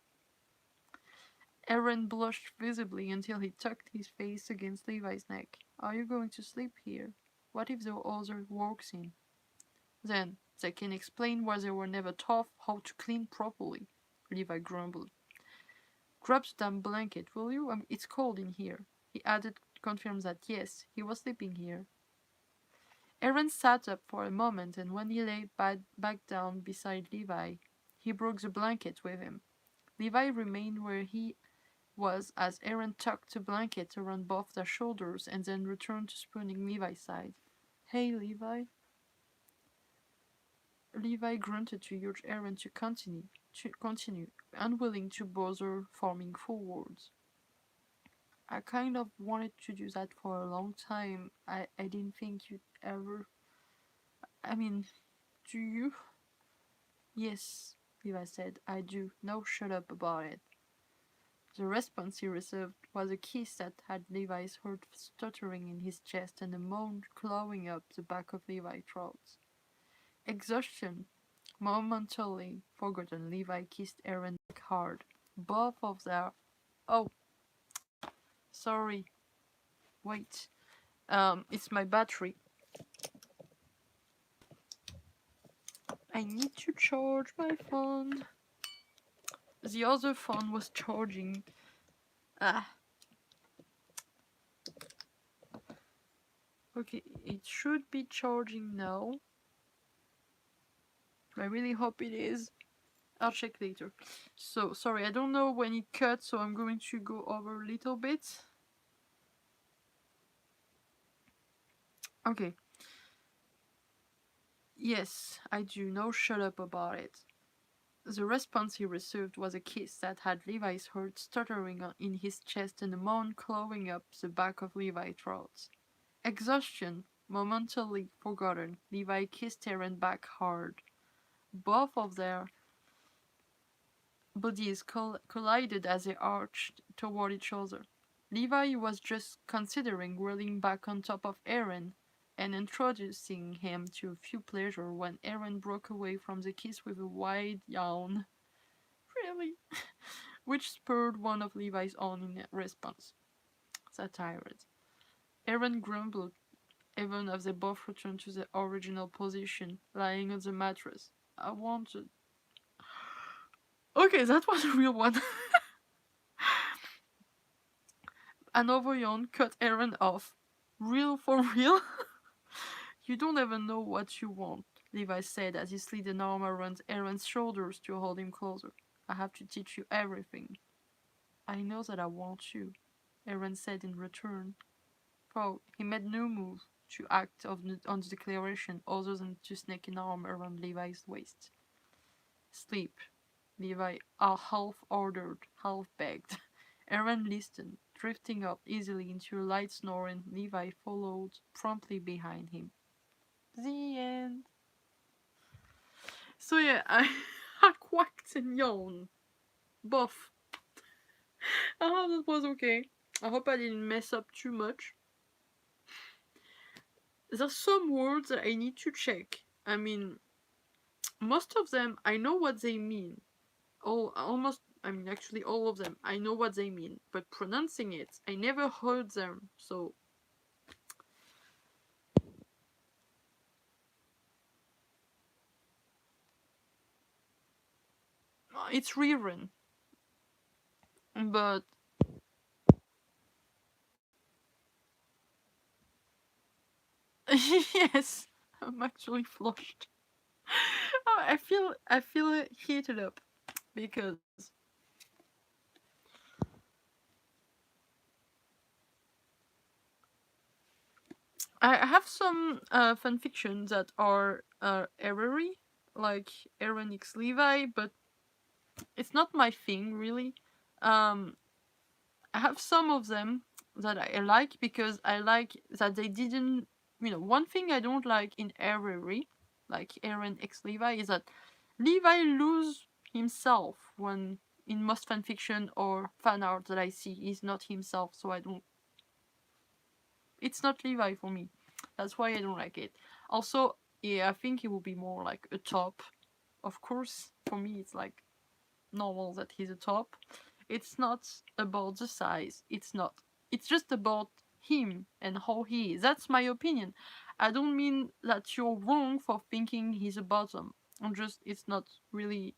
Eren blushed visibly until he tucked his face against Levi's neck. Are you going to sleep here? What if the other walks in? Then they can explain why they were never taught how to clean properly, Levi grumbled. Grab the damn blanket, will you? It's cold in here. He added, confirmed that yes, he was sleeping here. Eren sat up for a moment, and when he lay back down beside Levi, he broke the blanket with him. Levi remained where he was as Eren tucked the blanket around both their shoulders and then returned to spooning Levi's side. Hey, Levi. Levi grunted to urge Eren to continue, unwilling to bother forming full words. I kind of wanted to do that for a long time. I didn't think you'd ever. I mean, do you? Yes, Levi said. I do. Now shut up about it. The response he received was a kiss that had Levi's heart stuttering in his chest and a moan clawing up the back of Levi's throat. Exhaustion momentarily forgotten, Levi kissed Eren hard. Both of their. Oh, sorry. Wait. It's my battery. I need to charge my phone. The other phone was charging. Ah. Okay, it should be charging now. I really hope it is. I'll check later. So, sorry, I don't know when it cut, so I'm going to go over a little bit. Okay. Yes, I do. No shut up about it. The response he received was a kiss that had Levi's heart stuttering in his chest and a moan clawing up the back of Levi's throat. Exhaustion momentarily forgotten, Levi kissed Eren back hard. Both of their bodies collided as they arched toward each other. Levi was just considering whirling back on top of Eren and introducing him to a few pleasure when Eren broke away from the kiss with a wide yawn. Really? Which spurred one of Levi's own in response. Satires. Eren grumbled even as they both returned to their original position, lying on the mattress. I wanted. Okay, that was a real one. Another yawn cut Eren off. Real for real? You don't even know what you want, Levi said as he slid an arm around Eren's shoulders to hold him closer. I have to teach you everything. I know that I want you, Eren said in return. For he made no move to act on the declaration other than to snake an arm around Levi's waist. Sleep, Levi half ordered, half begged. Eren listened, drifting up easily into a light snore, and Levi followed promptly behind him. The end. So yeah, I, I quacked and yawned. Both. I hope that was okay. I hope I didn't mess up too much. There's some words that I need to check. I mean, most of them I know what they mean. Actually all of them. I know what they mean, but pronouncing it, I never heard them. So it's Riren, but yes, I'm actually flushed. I feel heated up because I have some fanfiction that are error-y, like Eren X Levi, but it's not my thing really. Um, I have some of them that I like because I like that they didn't. One thing I don't like in error-y, like Eren X Levi, is that Levi lose himself when in most fanfiction or fan art that I see, he's not himself, so I don't. It's not Levi for me. That's why I don't like it. Also, yeah, I think it will be more like a top. Of course, for me, it's like normal that he's a top. It's not about the size. It's not. It's just about him and how he is. That's my opinion. I don't mean that you're wrong for thinking he's a bottom. It's not really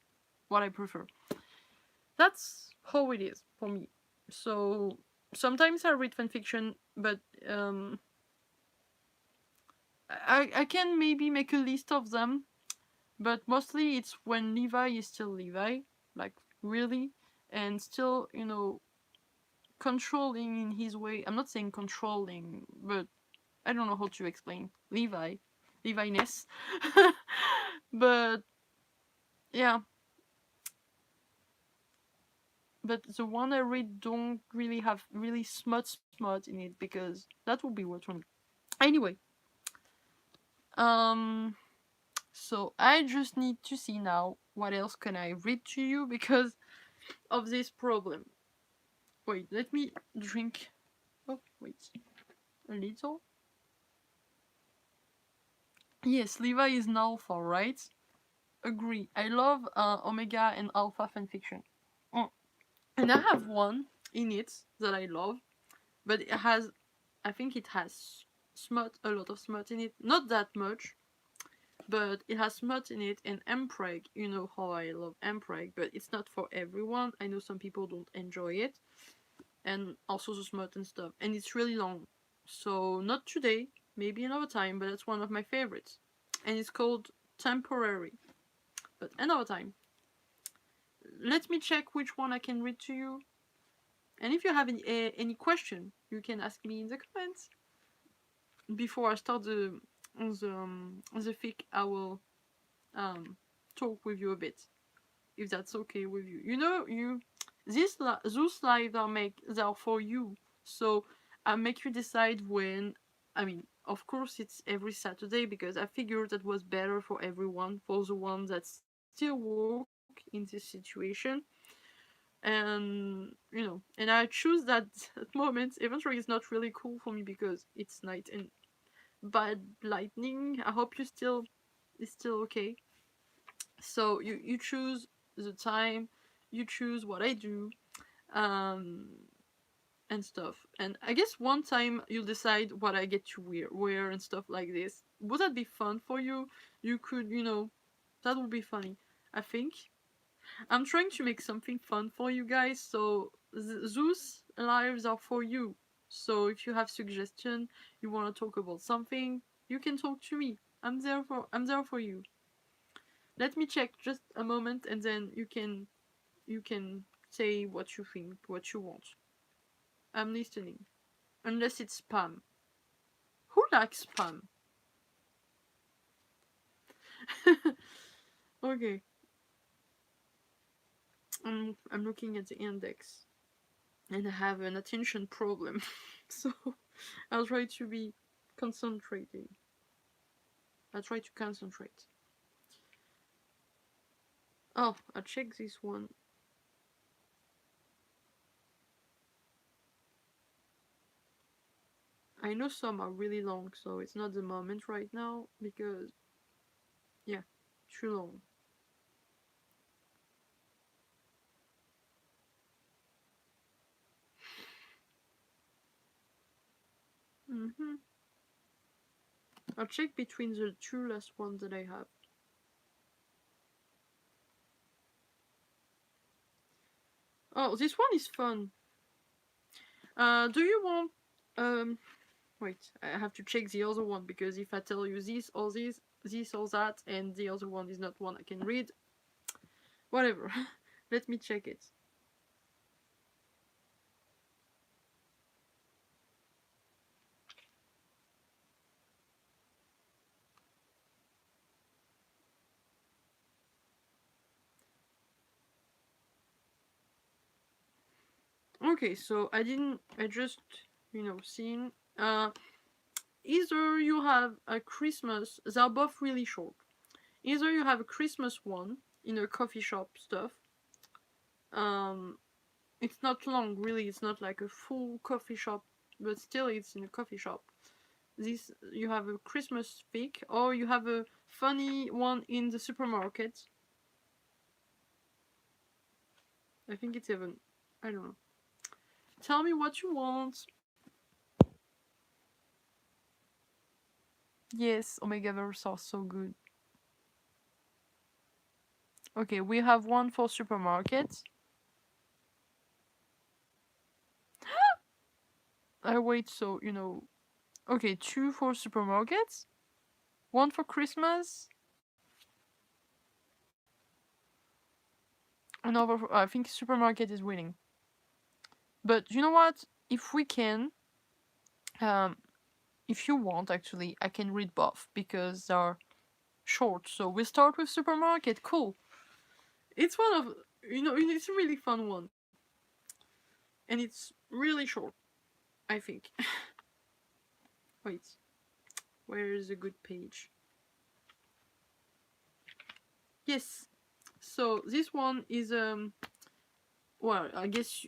what I prefer. That's how it is for me. So sometimes I read fanfiction, but I can maybe make a list of them, but mostly it's when Levi is still Levi, like really, and still, controlling in his way. I'm not saying controlling, but I don't know how to explain Levi-ness. But yeah, but the one I read don't really have really smut in it because that would be weird for me. Anyway, um, so I just need to see now what else can I read to you because of this problem. Wait, let me drink. Oh, wait, a little. Yes, Levi is an alpha, right? Agree. I love Omega and Alpha fanfiction. Mm. And I have one in it that I love, but I think it has a lot of smut in it. Not that much, but it has smut in it and Mpreg. You know how I love Mpreg, but it's not for everyone. I know some people don't enjoy it, and also the smut and stuff. And it's really long, so not today, maybe another time. But it's one of my favorites, and it's called Temporary. But another time. Let me check which one I can read to you. And if you have any question, you can ask me in the comments. Before I start the fic, I will talk with you a bit, if that's okay with you. Those lives they're for you. So I make you decide when. I mean, of course, it's every Saturday because I figured that was better for everyone, for the ones that still work in this situation. And and I choose that moment. Inventory is not really cool for me because it's night and bad lightning. I hope it's still okay. So you choose the time, you choose what I do, um, and stuff. And I guess one time you'll decide what I get to wear and stuff like this. Would that be fun for you? You could, that would be funny. I think I'm trying to make something fun for you guys. So those lives are for you. So if you have suggestion, you want to talk about something, you can talk to me. I'm there for you. Let me check just a moment, and then you can say what you think, what you want. I'm listening. Unless it's spam. Who likes spam? Okay. I'm looking at the index, and I have an attention problem. So I'll try to be concentrating. I'll try to concentrate. Oh, I'll check this one. I know some are really long, so it's not the moment right now because, yeah, too long. Mm-hmm. I'll check between the two last ones that I have. Oh, this one is fun. Do you want? Wait, I have to check the other one because if I tell you this or that, and the other one is not one I can read, whatever. Let me check it. Okay, so I just, seen. Either you have a Christmas, they're both really short. Either you have a Christmas one in a coffee shop stuff. Um, it's not long, really. It's not like a full coffee shop, but still, it's in a coffee shop. This you have a Christmas fic, or you have a funny one in the supermarket. I think it's even. I don't know. Tell me what you want. Yes, Omegaverse are so good. Okay, we have one for supermarkets. I wait, so Okay, two for supermarkets, one for Christmas, another. I think supermarket is winning. But you know what? If we can, um, if you want, actually, I can read both because they're short. So we start with supermarket. Cool. It's one of it's a really fun one, and it's really short. I think. Wait, where is a good page? Yes. So this one is well, I guess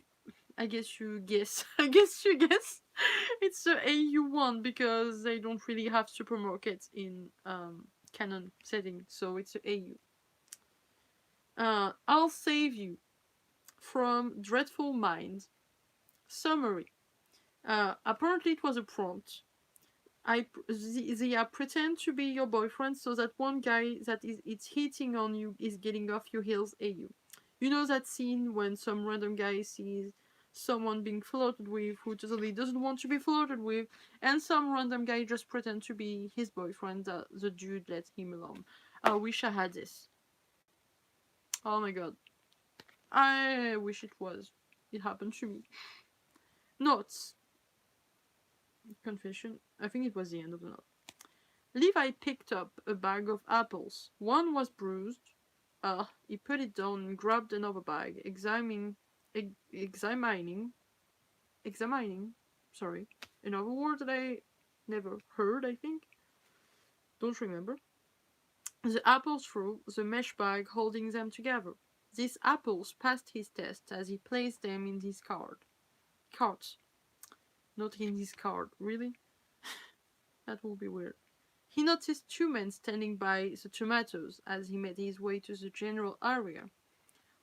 you guess. I guess you guess. It's the AU one because they don't really have supermarkets in canon setting, so it's the AU. I'll save you from dreadful minds. Summary. Apparently it was a prompt. They pretend to be your boyfriend so that one guy that is it's hitting on you is getting off your heels. AU. You know that scene when some random guy sees someone being flirted with who totally doesn't want to be flirted with, and some random guy just pretend to be his boyfriend. The dude let him alone. I wish I had this. Oh my god. I wish it was. It happened to me. Notes. Confession. I think it was the end of the note. Levi picked up a bag of apples. One was bruised. He put it down and grabbed another bag, examining, sorry, another word that I never heard, I think. Don't remember. The apples through the mesh bag holding them together. These apples passed his test as he placed them in his cart. Not in his cart, really? That will be weird. He noticed two men standing by the tomatoes as he made his way to the general area.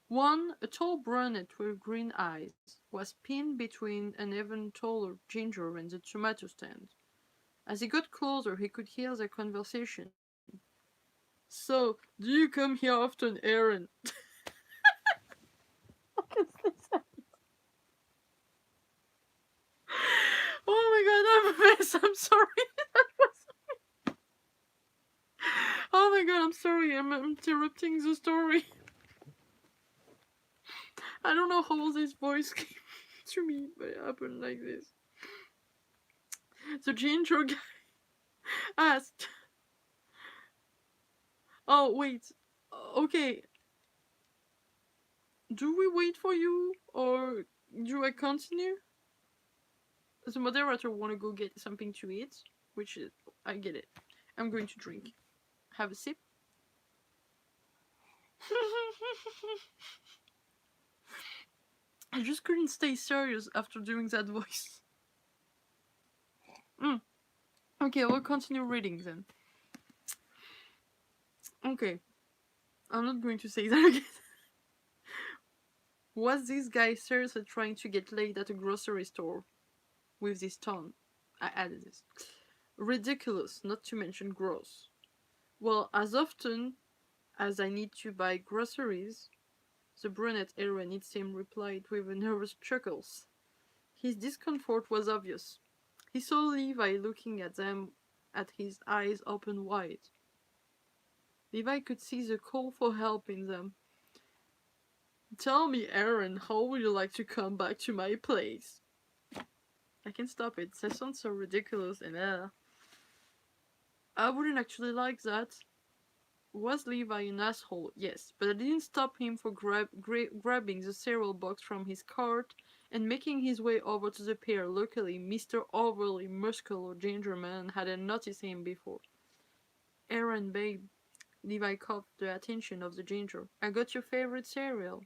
One, a tall brunette with green eyes, was pinned between an even taller ginger and the tomato stand. As he got closer, he could hear their conversation. So, do you come here often, Eren? Oh my god, I'm a mess. I'm sorry. Oh my god, I'm sorry. I'm interrupting the story. I don't know how this voice came to me, but it happened like this. The ginger guy asked, "Oh wait, okay. Do we wait for you, or do I continue?" The moderator want to go get something to eat, which is I get it. I'm going to drink. Have a sip. I just couldn't stay serious after doing that voice. Mm. Okay, we'll continue reading then. Okay, I'm not going to say that again. Was this guy seriously trying to get laid at a grocery store? With this tone. I added this. Ridiculous, not to mention gross. Well, as often as I need to buy groceries, the brunette Eren, it seemed, replied with a nervous chuckle. His discomfort was obvious. He saw Levi looking at them, at his eyes open wide. Levi could see the call for help in them. Tell me, Eren, how would you like to come back to my place? I can stop it. That sounds so ridiculous and I wouldn't actually like that. Was Levi an asshole? Yes, but I didn't stop him for grabbing the cereal box from his cart and making his way over to the pair. Luckily, Mr. Overly Muscular Ginger Man hadn't noticed him before. Eren, babe. Levi caught the attention of the ginger. I got your favorite cereal.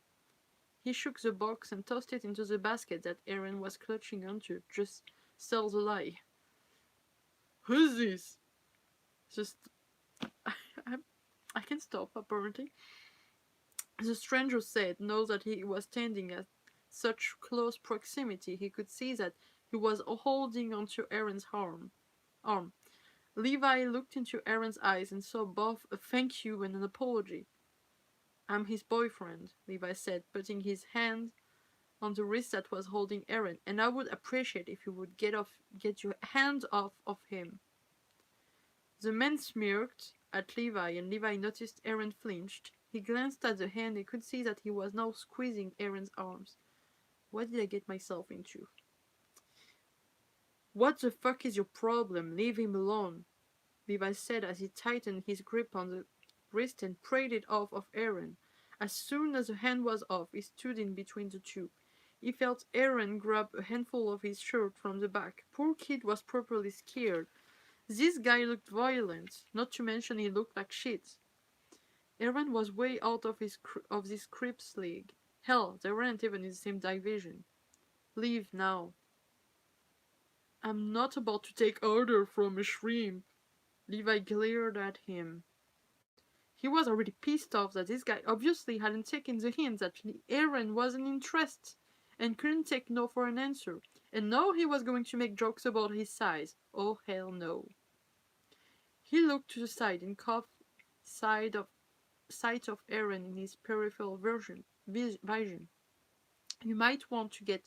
He shook the box and tossed it into the basket that Eren was clutching onto. Just sells a lie. Who's this? Just I, I can stop apparently. The stranger said, now that he was standing at such close proximity, he could see that he was holding onto Eren's arm. Levi looked into Eren's eyes and saw both a thank you and an apology. I'm his boyfriend, Levi said, putting his hand on the wrist that was holding Eren, and I would appreciate if you would get your hand off of him. The man smirked at Levi, and Levi noticed Eren flinched. He glanced at the hand and could see that he was now squeezing Eren's arms. What did I get myself into? What the fuck is your problem? Leave him alone, Levi said as he tightened his grip on the wrist and prayed it off of Eren. As soon as the hand was off, he stood in between the two. He felt Eren grab a handful of his shirt from the back. Poor kid was properly scared. This guy looked violent, not to mention he looked like shit. Eren was way out of this creep's league. Hell, they weren't even in the same division. Leave now. I'm not about to take order from a shrimp. Levi glared at him. He was already pissed off that this guy obviously hadn't taken the hint that Eren wasn't interested and couldn't take no for an answer. And now he was going to make jokes about his size. Oh hell no. He looked to the side and caught sight of Eren in his peripheral vision. You might want to get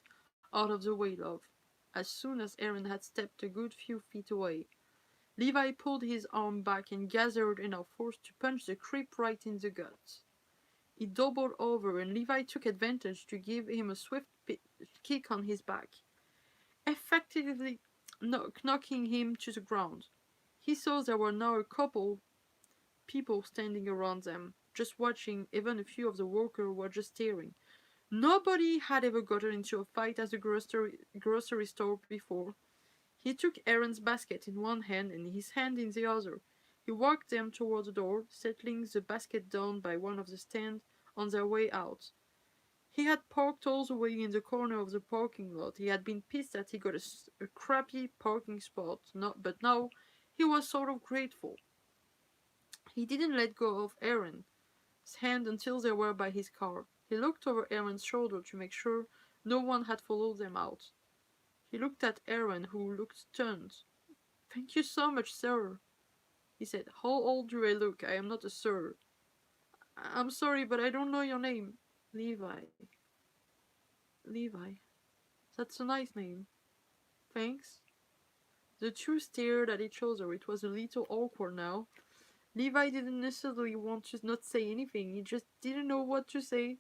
out of the way, love. As soon as Eren had stepped a good few feet away, Levi pulled his arm back and gathered enough force to punch the creep right in the gut. He doubled over and Levi took advantage to give him a swift kick on his back, effectively knocking him to the ground. He saw there were now a couple people standing around them, just watching. Even a few of the workers were just staring. Nobody had ever gotten into a fight at the grocery store before. He took Eren's basket in one hand and his hand in the other. He walked them toward the door, settling the basket down by one of the stands on their way out. He had parked all the way in the corner of the parking lot. He had been pissed that he got a crappy parking spot, but now he was sort of grateful. He didn't let go of Eren's hand until they were by his car. He looked over Eren's shoulder to make sure no one had followed them out. He looked at Eren, who looked stunned. "Thank you so much, sir," he said. "How old do I look? I am not a sir." "I'm sorry, but I don't know your name." "Levi." "Levi. That's a nice name." "Thanks." The two stared at each other. It was a little awkward now. Levi didn't necessarily want to not say anything, he just didn't know what to say.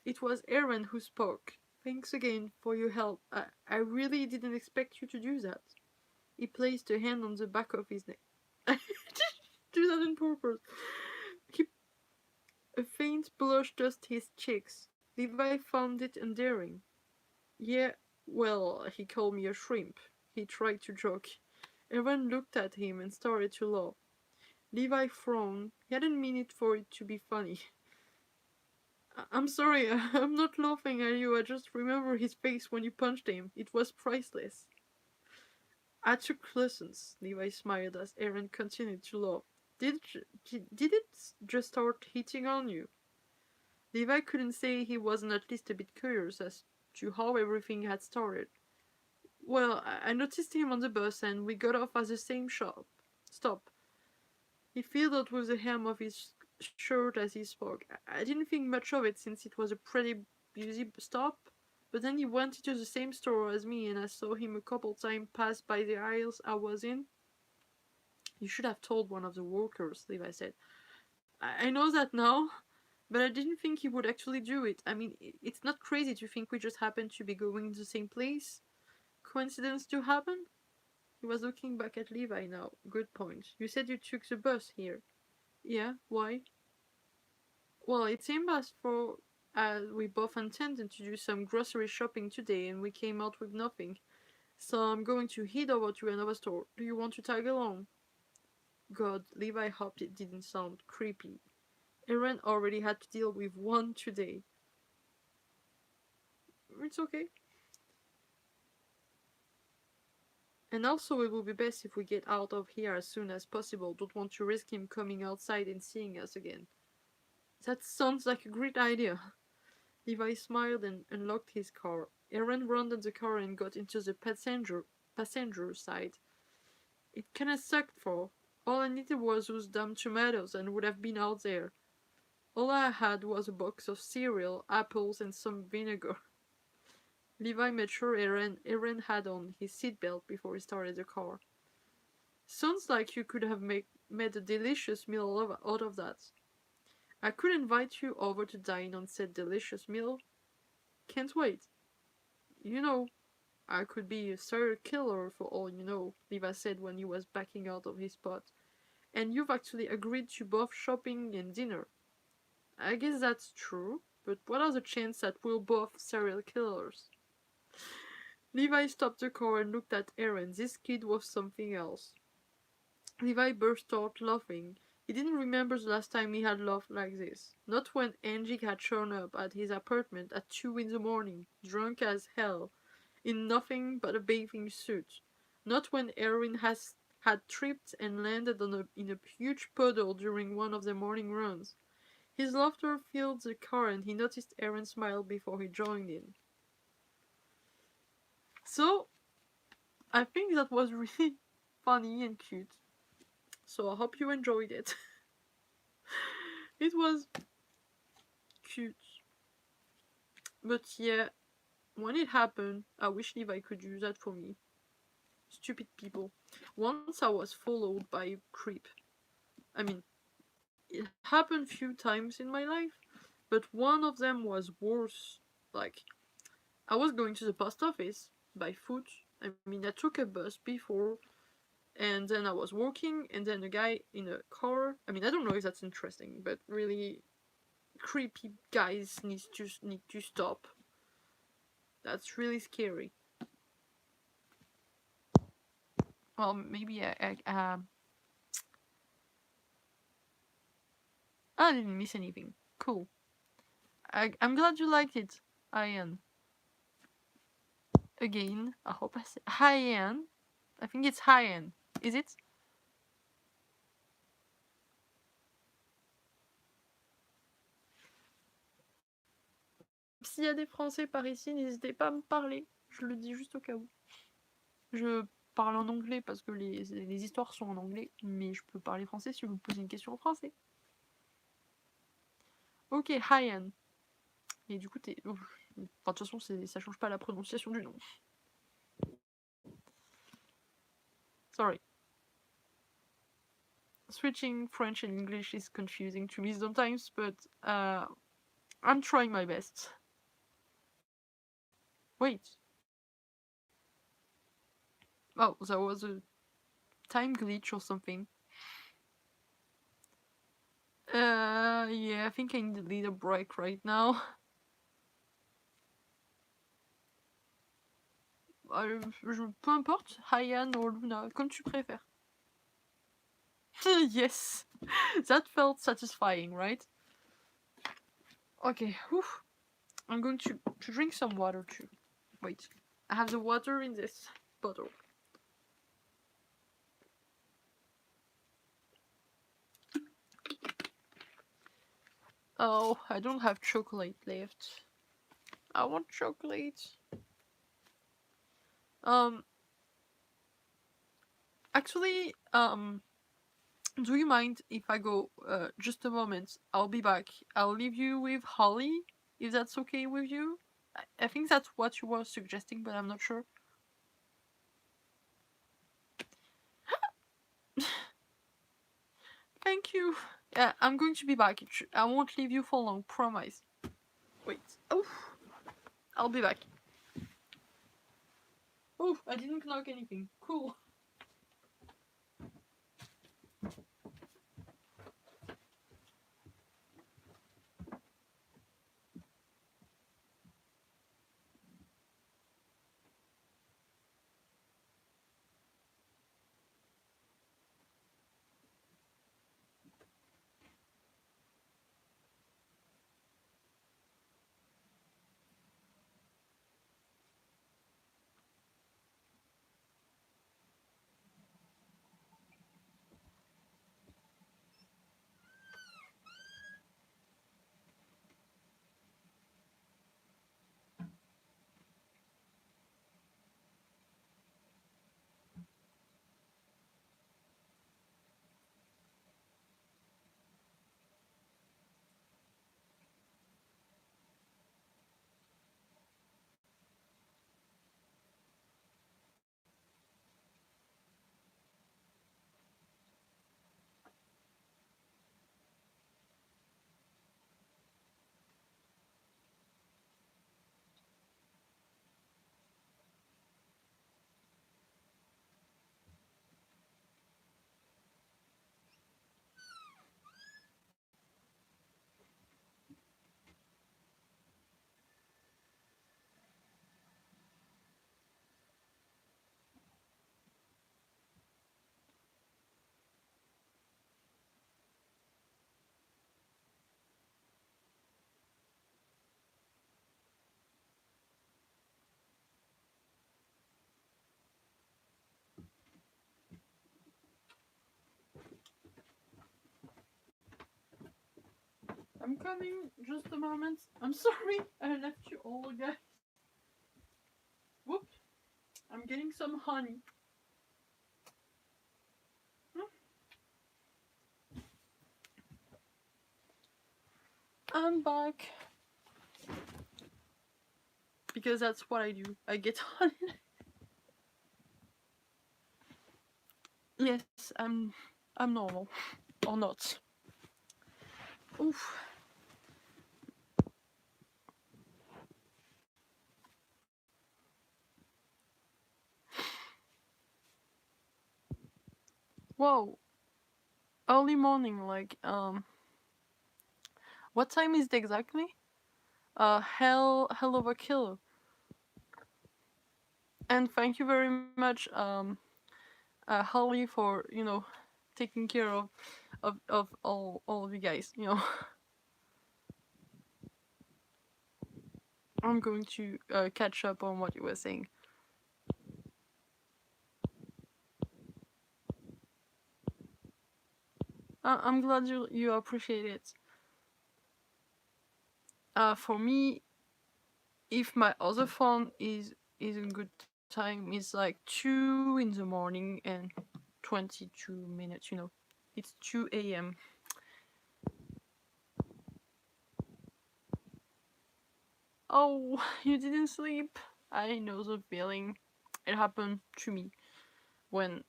It was Eren who spoke. "Thanks again for your help. I really didn't expect you to do that." He placed a hand on the back of his neck. "I didn't do that on purpose." He, a faint blush dusted his cheeks. Levi found it endearing. "Yeah, well, he called me a shrimp." He tried to joke. Eren looked at him and started to laugh. Levi frowned. He hadn't meant it for it to be funny. "I'm sorry, I'm not laughing at you. I just remember his face when you punched him. It was priceless." "I took lessons." Levi smiled as Eren continued to laugh. Did it just start hitting on you?" Levi couldn't say he wasn't at least a bit curious as to how everything had started. "Well, I noticed him on the bus and we got off at the same stop." He fiddled with the hem of his shirt as he spoke. "I didn't think much of it since it was a pretty busy stop, but then he went into the same store as me and I saw him a couple times pass by the aisles I was in." "You should have told one of the workers," Levi said. I know that now, but I didn't think he would actually do it. I mean, it's not crazy to think we just happened to be going to the same place. Coincidence to happen?" He was looking back at Levi now. "Good point. You said you took the bus here." "Yeah, why?" "Well, it seemed as for we both intended to do some grocery shopping today and we came out with nothing. So I'm going to head over to another store. Do you want to tag along?" God, Levi hoped it didn't sound creepy. Eren already had to deal with one today. "It's okay. And also it will be best if we get out of here as soon as possible. Don't want to risk him coming outside and seeing us again." "That sounds like a great idea." Levi smiled and unlocked his car. Eren rounded the car and got into the passenger side. It kinda sucked for. All I needed was those damn tomatoes and would have been out there. All I had was a box of cereal, apples, and some vinegar. Levi made sure Eren had on his seatbelt before he started the car. "Sounds like you could have made a delicious meal out of that. I could invite you over to dine on said delicious meal. Can't wait. You know, I could be a serial killer for all you know," Levi said when he was backing out of his spot. "And you've actually agreed to both shopping and dinner." "I guess that's true, but what are the chances that we're both serial killers?" Levi stopped the car and looked at Eren. This kid was something else. Levi burst out laughing. He didn't remember the last time he had laughed like this. Not when Angie had shown up at his apartment at 2 in the morning, drunk as hell, in nothing but a bathing suit. Not when Eren had tripped and landed in a huge puddle during one of the morning runs. His laughter filled the car and he noticed Eren smile before he joined in. So, I think that was really funny and cute. So I hope you enjoyed it. It was cute. But yeah, when it happened, I wish Levi could do that for me. Stupid people. Once I was followed by a creep. I mean, it happened few times in my life, but one of them was worse. Like, I was going to the post office by foot. I mean, I took a bus before, and then I was walking, and then a guy in a car. I mean, I don't know if that's interesting, but really creepy guys need to stop. That's really scary. Well, maybe I didn't miss anything. Cool. I'm glad you liked it, Ian. Again, I hope I say Ian. I think it's Ian. Is it? S'il y a des Français par ici, n'hésitez pas à me parler. Je le dis juste au cas où. Je parle en anglais parce que les histoires sont en anglais, mais je peux parler français si vous me posez une question en français. Ok, Hyan. Et du coup, enfin, de toute façon, ça change pas la prononciation du nom. Sorry. Switching French and English is confusing to me sometimes, but I'm trying my best. Wait. Oh, there was a time glitch or something. Yeah, I think I need a little break right now. Peu importe, Hyan or Luna, comme tu préfères. Yes, that felt satisfying, right? Okay, whew. I'm going to drink some water too. Wait, I have the water in this bottle. Oh, I don't have chocolate left. I want chocolate. Actually, do you mind if I go just a moment? I'll be back. I'll leave you with Holly, if that's okay with you. I think that's what you were suggesting, but I'm not sure. Thank you. Yeah, I'm going to be back. I won't leave you for long, promise. Wait. Oh, I'll be back. Oh, I didn't knock anything. Cool. I'm coming. Just a moment. I'm sorry. I left you all, guys. Whoop. I'm getting some honey. I'm back. Because that's what I do. I get honey. Yes, I'm normal. Or not. Oof. Whoa. Early morning, like, what time is it exactly? Hell of a killer. And thank you very much, Holly, for, taking care of all of you guys, I'm going to catch up on what you were saying. I'm glad you appreciate it. For me, if my other phone is in good time, it's like 2 in the morning and 22 minutes. It's 2 a.m. Oh, you didn't sleep? I know the feeling. It happened to me when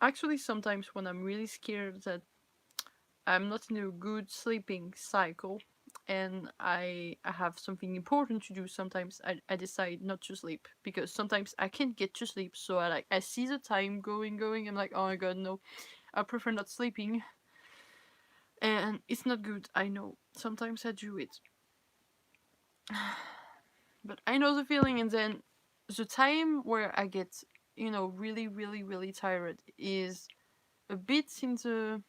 actually sometimes when I'm really scared that I'm not in a good sleeping cycle and I have something important to do. Sometimes I decide not to sleep because sometimes I can't get to sleep. So I see the time going. I'm like, oh my god, no, I prefer not sleeping, and it's not good. I know. Sometimes I do it, but I know the feeling. And then the time where I get really tired is a bit in the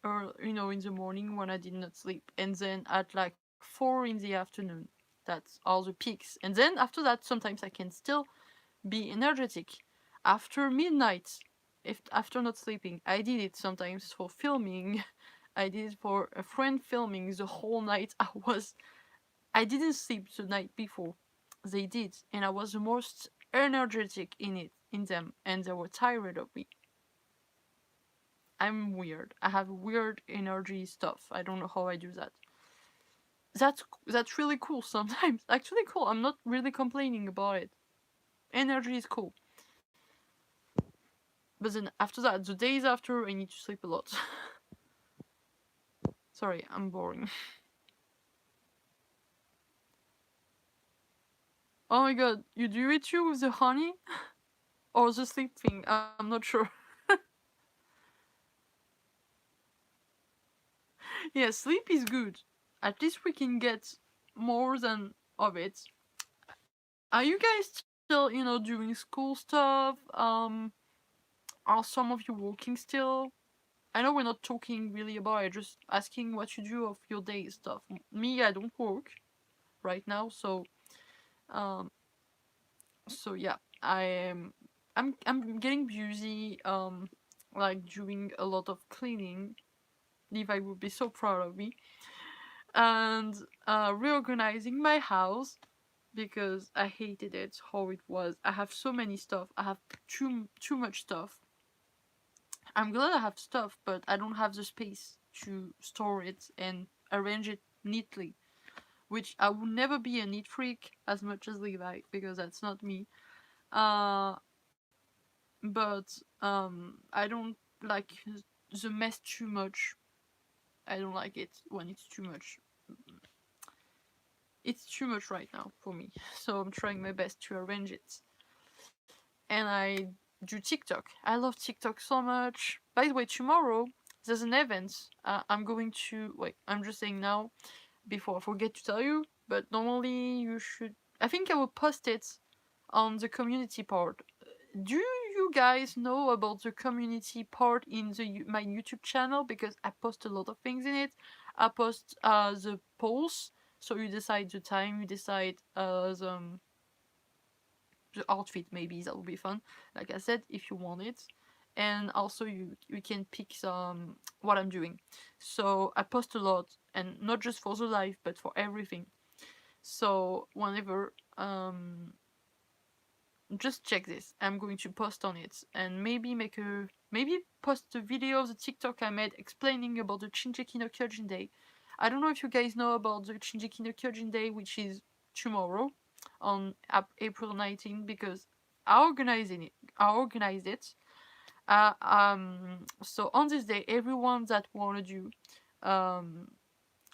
or in the morning when I did not sleep, and then at like 4 in the afternoon. That's all the peaks, and then after that, sometimes I can still be energetic. After midnight, if after not sleeping, I did it sometimes for filming. I did it for a friend filming the whole night. I didn't sleep the night before. They did, and I was the most energetic in them, and they were tired of me. I'm weird. I have weird energy stuff. I don't know how I do that. That's really cool sometimes. Actually cool. I'm not really complaining about it. Energy is cool. But then after that, the days after, I need to sleep a lot. Sorry, I'm boring. Oh my god, you do it too with the honey? Or the sleep thing? I'm not sure. Yeah, sleep is good. At least we can get more than of it. Are you guys still, doing school stuff? Are some of you working still? I know we're not talking really about it, just asking what you do of your day stuff. Me, I don't work right now, um, so yeah, I'm getting busy, like doing a lot of cleaning. Levi would be so proud of me, and reorganizing my house because I hated it how it was. I have so many stuff. I have too much stuff. I'm glad I have stuff, but I don't have the space to store it and arrange it neatly. Which I will never be a neat freak as much as Levi because that's not me. Uh, but I don't like the mess too much. I don't like it when it's too much. It's too much right now for me, so I'm trying my best to arrange it. And I do TikTok. I love TikTok so much. By the way, tomorrow there's an event. I'm going to wait. I'm just saying now before I forget to tell you. But normally you should. I think I will post it on the community part. Do you guys know about the community part in my YouTube channel? Because I post a lot of things in it. I post the polls, so you decide the time, you decide the outfit. Maybe that would be fun. Like I said, if you want it, and also you can pick some what I'm doing. So I post a lot, and not just for the live, but for everything. So whenever just check this. I'm going to post on it and maybe post a video of the TikTok I made explaining about the Shinjeki no Kyojin Day. I don't know if you guys know about the Shinjeki no Kyojin Day, which is tomorrow on April 19th because I organized it. So on this day, everyone that um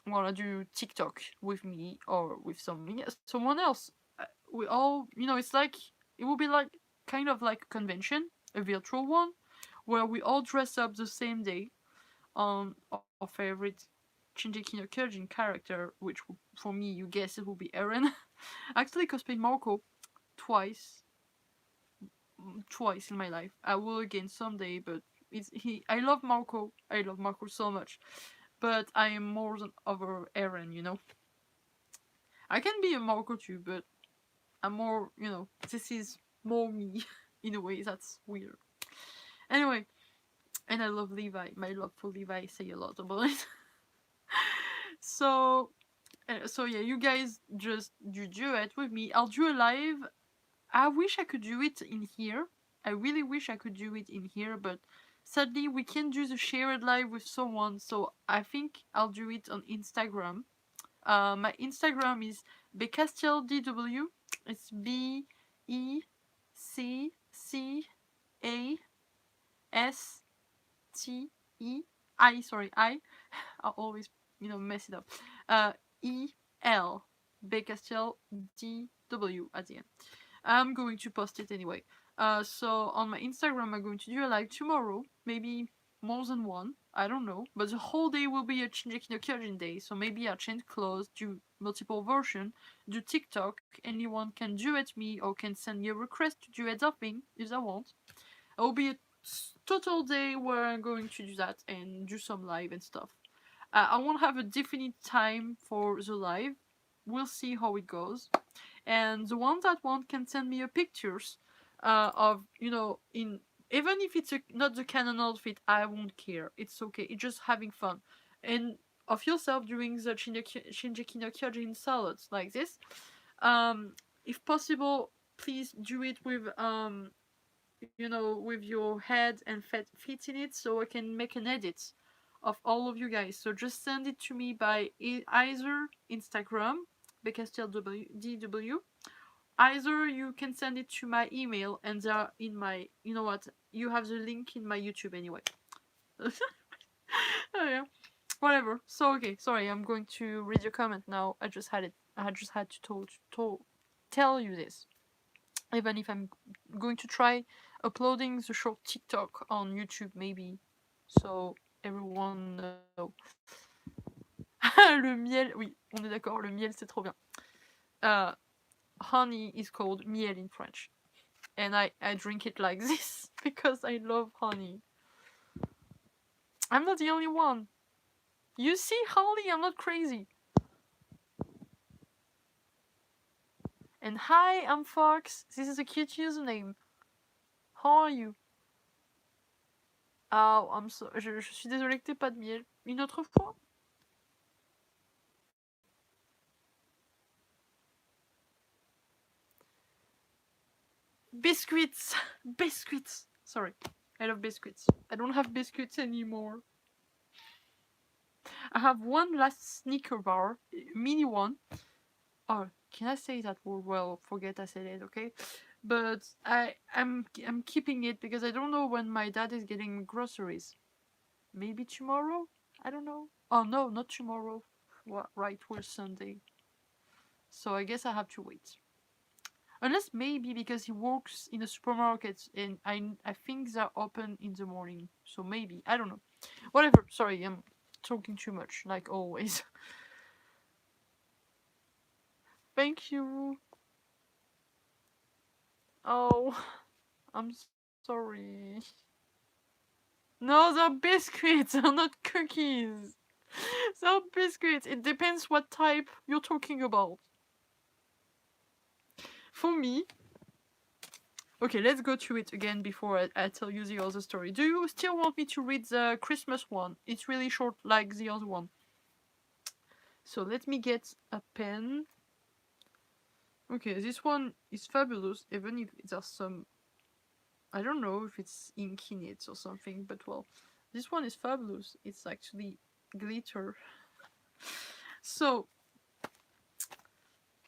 wanna do TikTok with me or with someone else. We all, it's like it will be like kind of like a convention, a virtual one, where we all dress up the same day on our favorite Shinji no Kyojin character, which for me, you guess it will be Eren. Actually, cosplayed Marco twice, twice in my life. I will again someday, but it's he. I love Marco. I love Marco so much, but I am more than over Eren. I can be a Marco too, but I'm more, this is more me in a way that's weird. Anyway, and I love Levi. My love for Levi say a lot about it. So, so yeah, you guys just do duet with me. I'll do a live. I wish I could do it in here. I really wish I could do it in here, but sadly we can't do the shared live with someone. So I think I'll do it on Instagram. My Instagram is BeCastilDW. It's BECCASTEI. Sorry, I always mess it up. EL BeCastilDW at the end. I'm going to post it anyway. So on my Instagram, I'm going to do a live tomorrow, maybe more than one. I don't know, but the whole day will be a Shingeki no Kyojin day. So maybe I'll change clothes, do multiple version, do TikTok. Anyone can duet me or can send me a request to duet something if they want. It will be a total day where I'm going to do that and do some live and stuff. I won't have a definite time for the live. We'll see how it goes. And the one that want can send me a pictures of in even if it's not the canon outfit, I won't care. It's okay. It's just having fun, and of yourself doing the Shinjeki no Kyojin salads like this. If possible, please do it with with your head and feet in it, so I can make an edit of all of you guys. So just send it to me by either Instagram, BeCastilDW. Either you can send it to my email, and they're in my. You know what? You have the link in my YouTube anyway. Oh yeah, whatever. So okay, sorry. I'm going to read your comment now. I just had it. I just had to tell you this. Even if I'm going to try uploading the short TikTok on YouTube, maybe, so everyone know. Le miel, oui, on est d'accord. Le miel, c'est trop bien. Honey is called miel in French. And I drink it like this because I love honey. I'm not the only one. You see, Holly, I'm not crazy. And hi, I'm Fox. This is a cute username. How are you? Oh, I'm so... je suis désolée que t'aies pas de miel. Une autre fois? Biscuits! Biscuits! Sorry. I love biscuits. I don't have biscuits anymore. I have one last Snicker bar, mini one. Oh, can I say that word? Well, forget I said it, okay? But I'm keeping it because I don't know when my dad is getting groceries. Maybe tomorrow? I don't know. Oh no, not tomorrow. What? Right, we're Sunday. So I guess I have to wait. Unless maybe because he works in a supermarket and I think they're open in the morning. So maybe. I don't know. Whatever. Sorry, I'm talking too much, like always. Thank you. Oh, I'm sorry. No, they're biscuits. They're not cookies. They're biscuits. It depends what type you're talking about. For me, okay, let's go to it again before I tell you the other story. Do you still want me to read the Christmas one? It's really short like the other one. So let me get a pen. Okay, this one is fabulous, even if there's some... I don't know if it's ink in it or something, but well, this one is fabulous. It's actually glitter. So,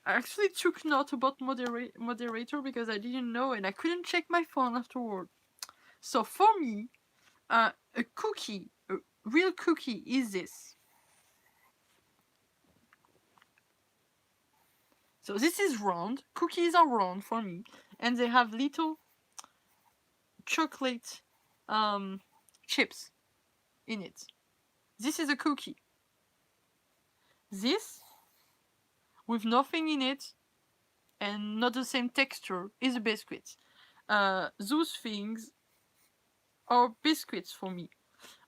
I actually took note about moderator because I didn't know and I couldn't check my phone afterward. So for me, a cookie, a real cookie is this. So this is round. Cookies are round for me. And they have little chocolate chips in it. This is a cookie. This, with nothing in it and not the same texture, is a biscuit. Those things are biscuits for me.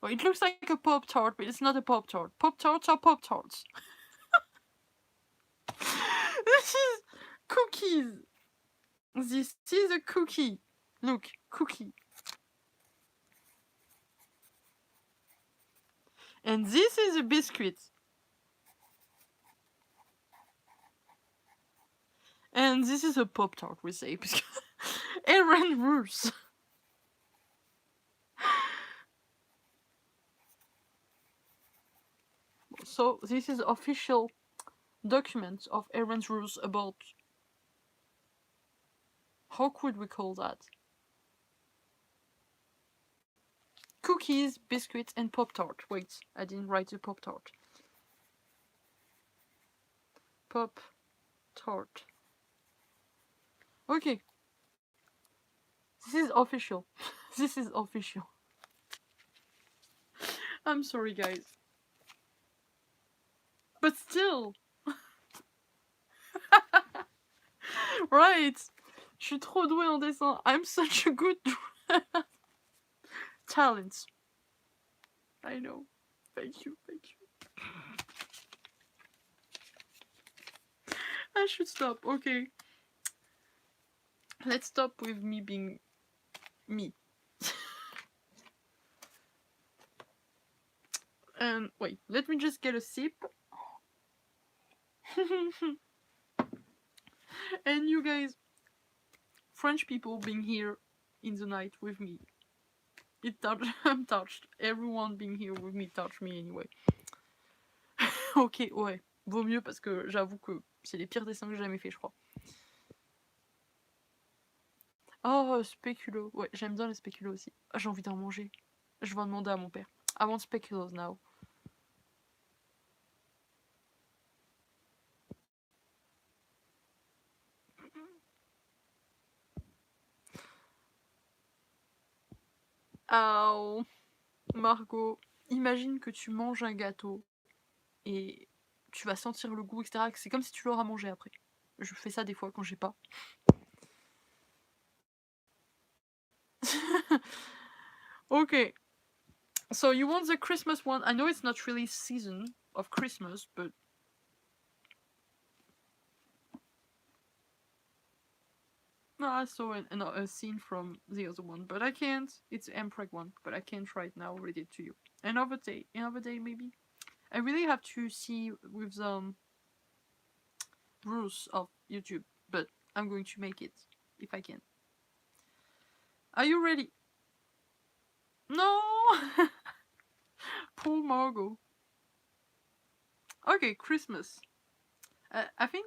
Well, it looks like a Pop-Tart, but it's not a Pop-Tart. Pop-Tarts are Pop-Tarts. This is cookies. This is a cookie. Look, cookie. And this is a biscuit. And this is a Pop-Tart, we say, because Eren rules. So this is official document of Eren's rules about, how could we call that? Cookies, biscuits, and Pop-Tart. Wait, I didn't write the Pop-Tart. Pop-Tart. Okay. This is official. This is official. I'm sorry, guys. But still. Right. Je suis trop douée en dessin. I'm such a good talent. I know. Thank you, thank you. I should stop. Okay. Let's stop with me being me. And wait, let me just get a sip. And you guys, French people being here in the night with me, I'm touched. Everyone being here with me touched me anyway. Ok, ouais, vaut mieux parce que j'avoue que c'est les pires dessins que j'ai jamais fait, je crois. Oh, spéculo. Ouais, j'aime bien les spéculos aussi. J'ai envie d'en manger. Je vais en demander à mon père. I want speculoos now. Oh, Margot, imagine que tu manges un gâteau et tu vas sentir le goût, etc. C'est comme si tu l'auras mangé après. Je fais ça des fois quand j'ai pas. Okay. So you want the Christmas one? I know it's not really season of Christmas, but no, I saw a scene from the other one, but I can't. It's the Mpreg one, but I can't right now read it to you. Another day maybe. I really have to see with the rules of YouTube, but I'm going to make it if I can. Are you ready? No. Poor Margot. Okay, Christmas. I think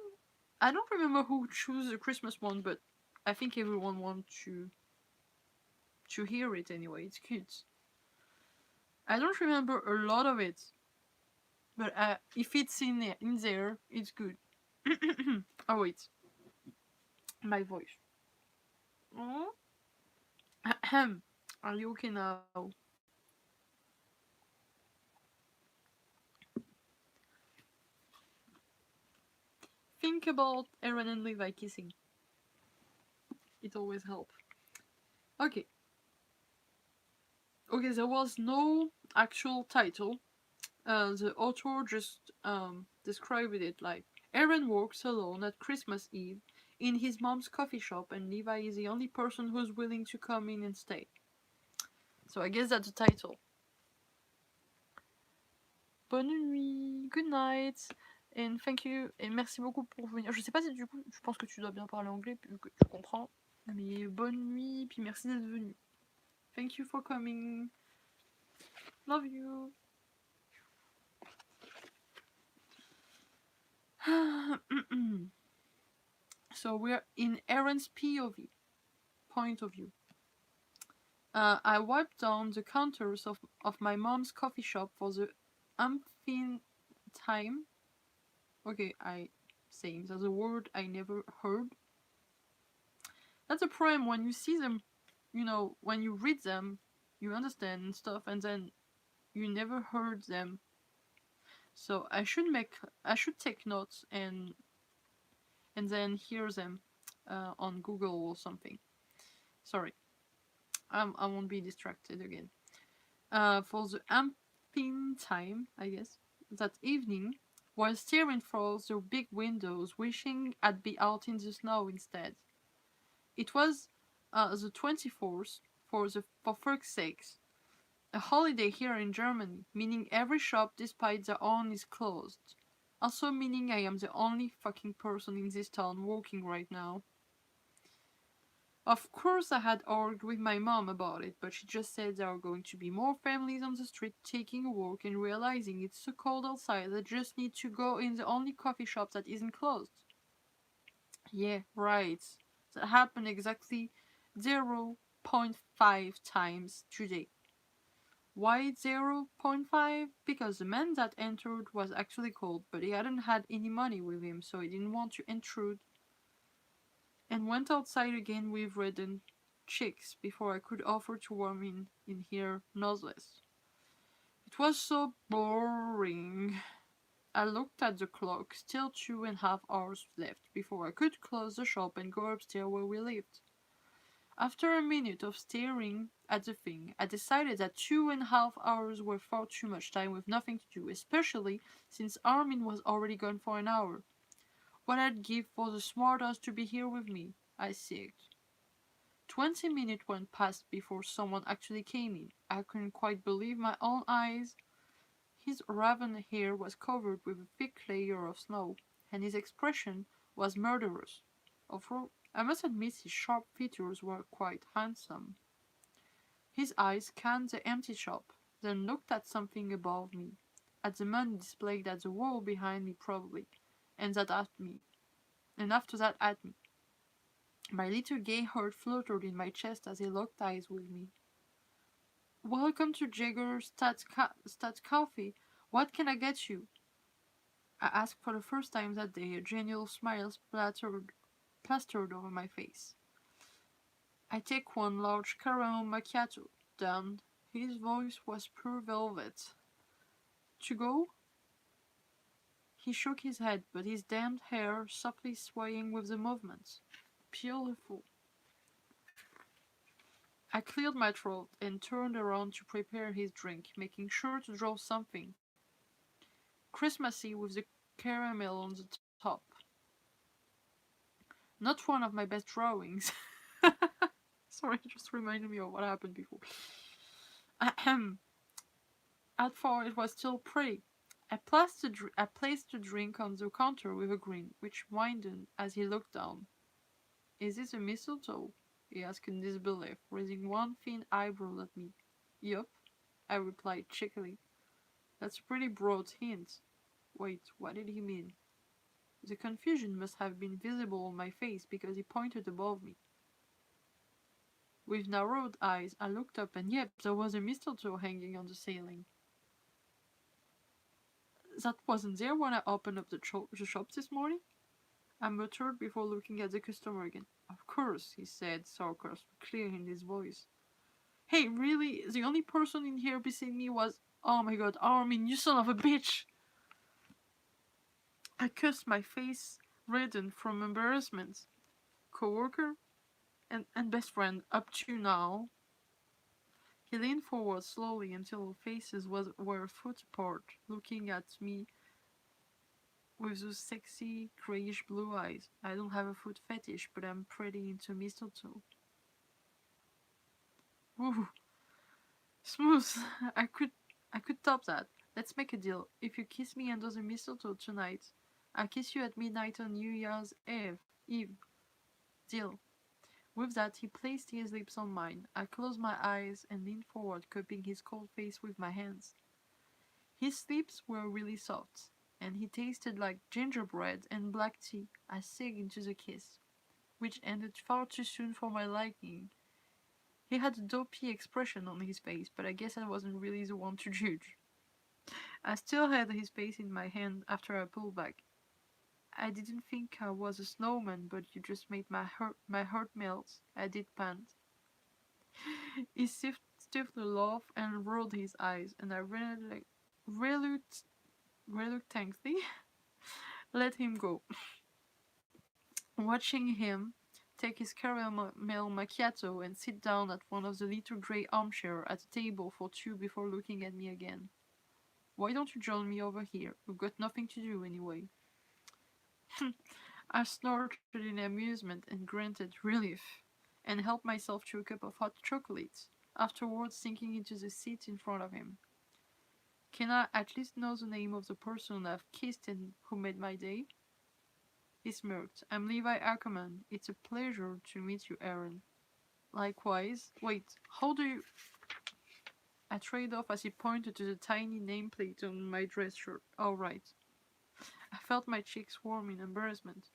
I don't remember who chose the Christmas one, but I think everyone wants to hear it anyway. It's cute. I don't remember a lot of it, but if it's in there, it's good. Oh wait, my voice. Oh. Are you okay now? Think about Eren and Levi kissing. It always helps. Okay. Okay, there was no actual title. The author just described it like Eren works alone at Christmas Eve in his mom's coffee shop, and Levi is the only person who's willing to come in and stay. So I guess that's the title. Bonne nuit, good night, and thank you, et merci beaucoup pour venir. Je sais pas si du coup, je pense que tu dois bien parler anglais, vu que tu comprends. Mais bonne nuit, puis merci d'être venu. Thank you for coming. Love you. So we're in Eren's POV, point of view. I wiped down the counters of my mom's coffee shop for the umpteenth time. Okay, I saying that's a word I never heard. That's a problem when you see them, you know, when you read them, you understand and stuff, and then you never heard them. So I should take notes and then hear them on Google or something. Sorry, I won't be distracted again. For the umpteenth time, I guess, that evening, while staring through the big windows, wishing I'd be out in the snow instead. It was the 24th, for fuck's sakes, a holiday here in Germany, meaning every shop despite their own is closed. Also meaning I am the only fucking person in this town walking right now. Of course I had argued with my mom about it, but she just said there are going to be more families on the street taking a walk and realizing it's so cold outside they just need to go in the only coffee shop that isn't closed. Yeah, right. That happened exactly 0.5 times today. Why 0.5? Because the man that entered was actually cold, but he hadn't had any money with him, so he didn't want to intrude, and went outside again with reddened cheeks before I could offer to warm in here nonetheless. It was so boring. I looked at the clock, still 2.5 hours left before I could close the shop and go upstairs where we lived. After a minute of staring at the thing, I decided that 2.5 hours were far too much time with nothing to do, especially since Armin was already gone for an hour. What I'd give for the smart ass to be here with me, I sighed. 20 minutes went past before someone actually came in. I couldn't quite believe my own eyes. His raven hair was covered with a thick layer of snow, and his expression was murderous. Although I must admit his sharp features were quite handsome. His eyes scanned the empty shop, then looked at something above me, at the money displayed at the wall behind me probably, and that at me, and after that at me. My little gay heart fluttered in my chest as he locked eyes with me. Welcome to Jagger's Stats Coffee. What can I get you? I asked for the first time that day, a genial smile plastered over my face. I take one large caramel macchiato. Done. His voice was pure velvet. To go? He shook his head, but his damned hair softly swaying with the movements. Beautiful. I cleared my throat and turned around to prepare his drink, making sure to draw something Christmassy with the caramel on the top. Not one of my best drawings. Sorry, it just reminded me of what happened before. Ahem. At far it was still pretty. I placed the drink on the counter with a grin, which widened as he looked down. Is this a mistletoe? He asked in disbelief, raising one thin eyebrow at me. Yup, I replied cheekily. That's a pretty broad hint. Wait, what did he mean? The confusion must have been visible on my face because he pointed above me. With narrowed eyes, I looked up and yep, there was a mistletoe hanging on the ceiling. That wasn't there when I opened up the shop this morning? I muttered before looking at the customer again. Of course, he said, sarcasm clear in his voice. Hey, really? The only person in here beside me was... Oh my god, Armin, you son of a bitch! I cursed, my face reddened from embarrassment. Coworker? And best friend, up to now. He leaned forward slowly until our faces were a foot apart, looking at me with those sexy, grayish blue eyes. I don't have a foot fetish, but I'm pretty into mistletoe. Ooh, smooth. I could I could top that. Let's make a deal. If you kiss me under the mistletoe tonight, I'll kiss you at midnight on New Year's Eve. Deal. With that, he placed his lips on mine. I closed my eyes and leaned forward, cupping his cold face with my hands. His lips were really soft, and he tasted like gingerbread and black tea. I sank into the kiss, which ended far too soon for my liking. He had a dopey expression on his face, but I guess I wasn't really the one to judge. I still had his face in my hand after I pulled back. I didn't think I was a snowman, but you just made my heart melt. I did pant. He stiffly laughed and rolled his eyes, and I reluctantly let him go, watching him take his caramel macchiato and sit down at one of the little grey armchairs at a table for two before looking at me again. Why don't you join me over here? We've got nothing to do anyway. I snorted in amusement and granted relief, and helped myself to a cup of hot chocolate, afterwards sinking into the seat in front of him. Can I at least know the name of the person I've kissed and who made my day? He smirked. I'm Levi Ackerman. It's a pleasure to meet you, Eren. Likewise. Wait, how do you... I trailed off as he pointed to the tiny nameplate on my dress shirt. Oh, right. I felt my cheeks warm in embarrassment.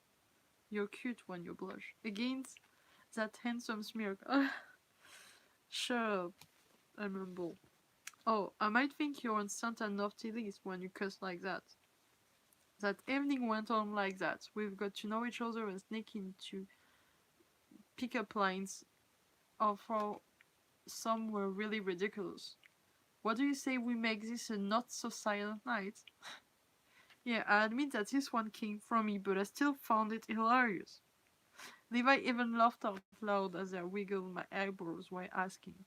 You're cute when you blush. Against that handsome smirk. Shut up, I mumbled. Oh, I might think you're on Santa naughty list when you cuss like that. That evening went on like that. We've got to know each other and sneak into pickup lines, although some were really ridiculous. What do you say we make this a not so silent night? Yeah, I admit that this one came from me, but I still found it hilarious. Levi even laughed out loud as I wiggled my eyebrows while asking.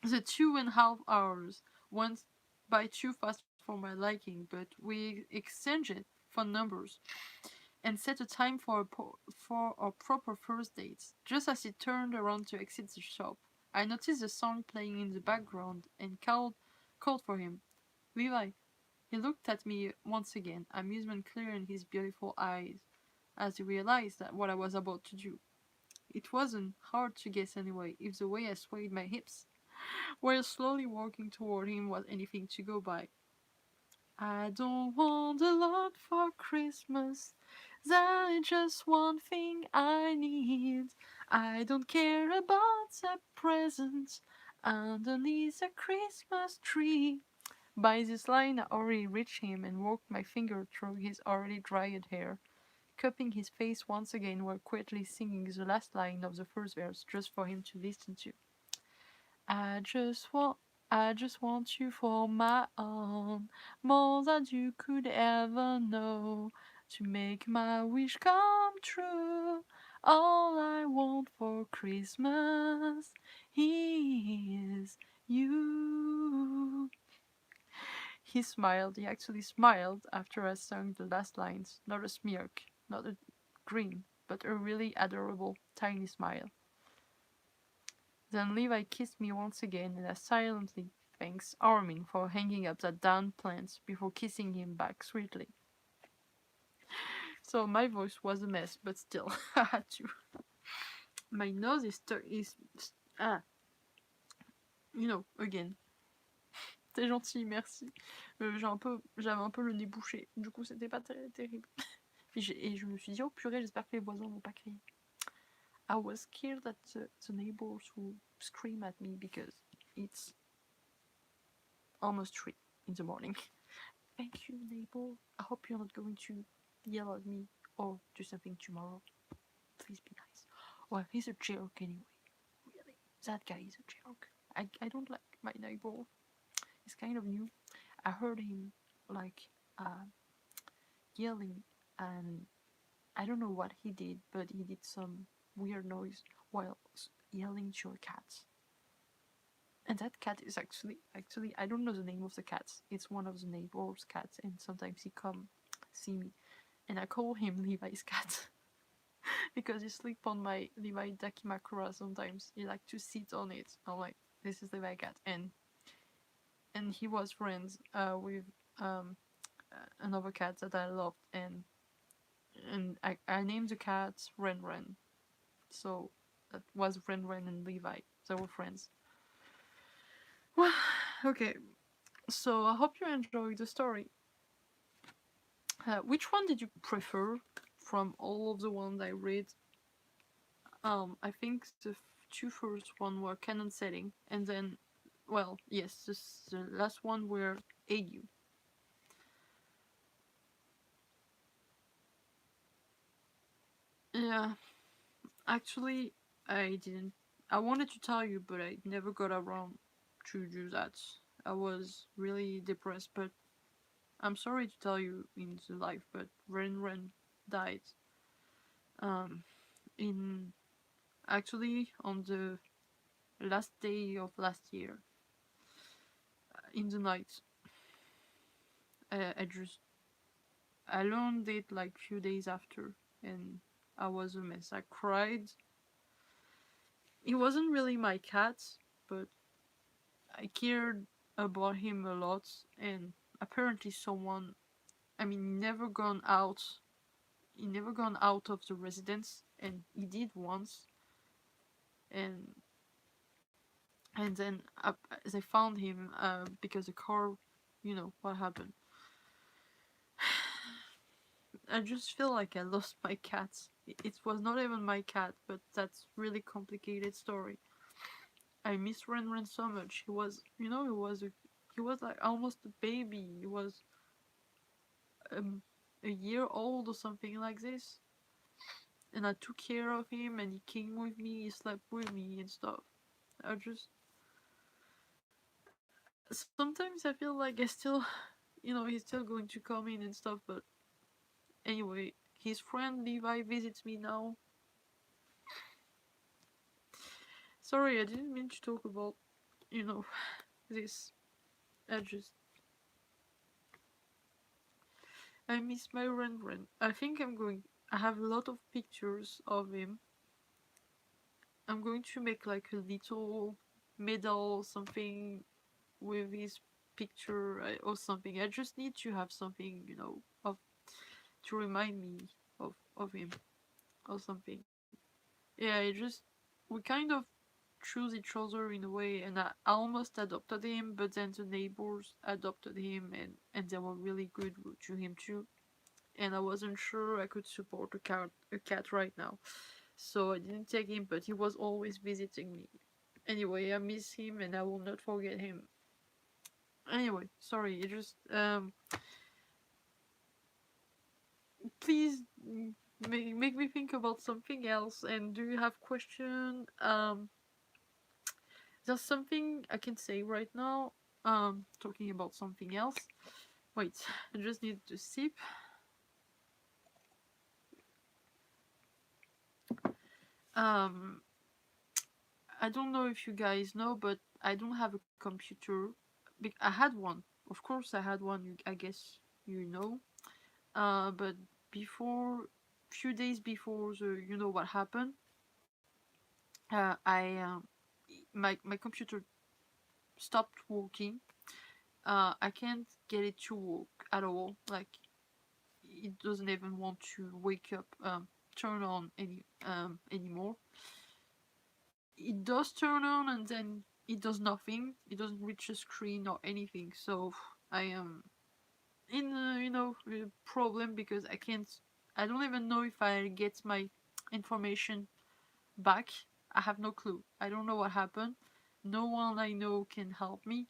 The 2.5 hours went by too fast for my liking, but we exchanged phone numbers and set a time for our proper first dates. Just as he turned around to exit the shop, I noticed the song playing in the background and called for him. Levi. He looked at me once again, amusement clear in his beautiful eyes, as he realized that what I was about to do. It wasn't hard to guess anyway, if the way I swayed my hips while slowly walking toward him was anything to go by. I don't want a lot for Christmas. That's just one thing I need. I don't care about the presents underneath the Christmas tree. By this line, I already reached him and walked my finger through his already dried hair, cupping his face once again while quietly singing the last line of the first verse just for him to listen to. I just want I just want you for my own, more than you could ever know, to make my wish come true. All I want for Christmas is you. He smiled, he actually smiled after I sung the last lines. Not a smirk, not a grin, but a really adorable, tiny smile. Then Levi kissed me once again, and I silently thanked Armin for hanging up that damn plant before kissing him back sweetly. So my voice was a mess, but still, I had to. My nose is ah, again. T'es gentil, merci. J'avais un peu le nez bouché, du coup c'était pas terrible. Et je me suis dit, oh purée, j'espère que les voisins vont pas crier. I was scared that the neighbors would scream at me because it's almost 3 in the morning. Thank you, neighbor. I hope you're not going to yell at me or do something tomorrow. Please be nice. Well, he's a jerk anyway. Really, that guy is a jerk. I don't like my neighbor. He's kind of new. I heard him like yelling, and I don't know what he did, but he did some weird noise while yelling to a cat. And that cat is actually I don't know the name of the cat. It's one of the neighbor's cats, and sometimes he come see me, and I call him Levi's cat because he sleep on my Levi Dakimakura sometimes. He like to sit on it. I'm like, this is Levi cat, and he was friends with another cat that I loved, and I named the cat Ren. So that was Ren and Levi. They were friends. Well, okay. So I hope you enjoyed the story. Which one did you prefer from all of the ones I read? I think the two first one were canon setting, and then, well, yes, the last one were AU. Yeah, actually, I didn't. I wanted to tell you, but I never got around to do that. I was really depressed, but I'm sorry to tell you in the life, but Ren died. Um, in actually on the last day of last year, in the night. I learned it like few days after, and I was a mess. I cried. He wasn't really my cat, but I cared about him a lot, and apparently someone, I mean, never gone out. He never gone out of the residence, and he did once, and then they found him because the car, what happened. I just feel like I lost my cat. It was not even my cat, but that's really complicated story. I miss Ren so much. He was, he was like almost a baby. He was um, a year old or something like this, and I took care of him, and he came with me, he slept with me and stuff. I just sometimes I feel like I still, he's still going to come in and stuff, but anyway, his friend Levi visits me now. Sorry, I didn't mean to talk about, you know, this. I just, I miss my Ren. I think I have a lot of pictures of him. I'm going to make like a little medal or something with his picture or something. I just need to have something, of to remind me of him or something. Yeah, we kind of choose each other in a way, and I almost adopted him, but then the neighbors adopted him, and they were really good to him too. And I wasn't sure I could support a cat right now, so I didn't take him. But he was always visiting me. Anyway, I miss him, and I will not forget him. Anyway, sorry. It just please make me think about something else. And do you have question? There's something I can say right now. Talking about something else. Wait, I just need to sip. Um, I don't know if you guys know, but I don't have a computer. I had one, of course. I had one. I guess you know. But before, few days before the, what happened. I my computer stopped working. I can't get it to work at all. Like it doesn't even want to wake up, turn on anymore. It does turn on and then it does nothing. It doesn't reach a screen or anything. So I am in a, a problem because I can't. I don't even know if I get my information back. I have no clue. I don't know what happened. No one I know can help me,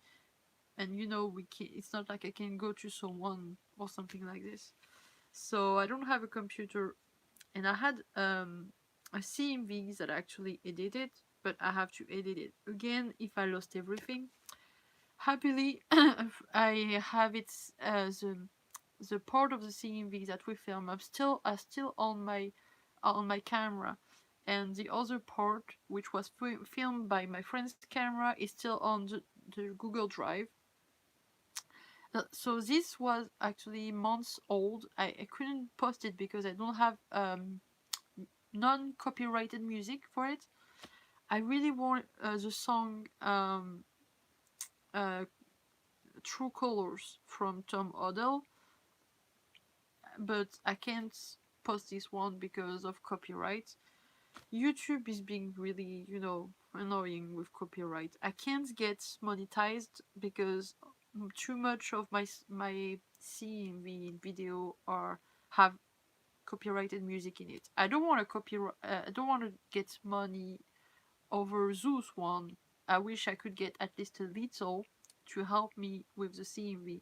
and we can. It's not like I can go to someone or something like this. So I don't have a computer, and I had a CMV that I actually edited, but I have to edit it again if I lost everything. Happily, I have it the part of the CMV that we film. Are still on my camera, and the other part, which was filmed by my friend's camera, is still on the Google Drive. So this was actually months old. I couldn't post it because I don't have non-copyrighted music for it. I really want the song uh, True Colors from Tom Odell, but I can't post this one because of copyright. YouTube is being really, annoying with copyright. I can't get monetized because too much of my CMV video are have copyrighted music in it. I don't want to copyright. I don't want to get money over Zeus one. I wish I could get at least a little to help me with the CMV.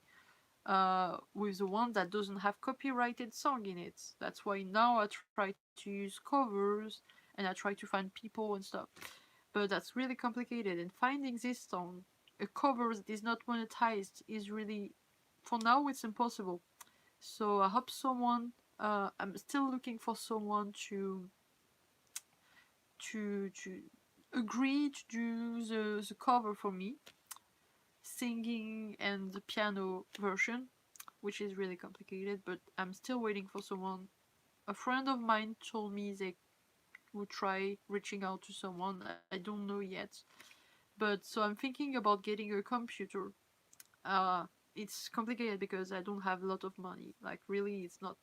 With the one that doesn't have copyrighted song in it. That's why now I try to use covers and I try to find people and stuff. But that's really complicated. And finding this song, a cover that is not monetized, is really, for now, it's impossible. So I hope someone. I'm still looking for someone to agree to do the cover for me, singing and the piano version which is really complicated, but I'm still waiting for someone. A friend of mine told me they would try reaching out to someone. I don't know yet. But so I'm thinking about getting a computer. Uh, it's complicated because I don't have a lot of money. Like, really, it's not.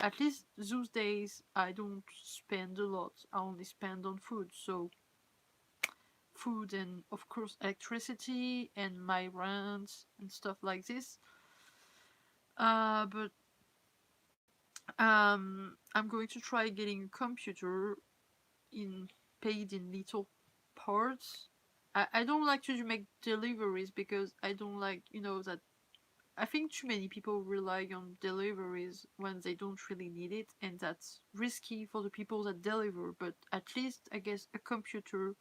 At least those days, I don't spend a lot. I only spend on food. So, food and, of course, electricity and my rent and stuff like this. But I'm going to try getting a computer in paid in little parts. I don't like to make deliveries because I don't like, that I think too many people rely on deliveries when they don't really need it, and that's risky for the people that deliver. But at least, I guess, a computer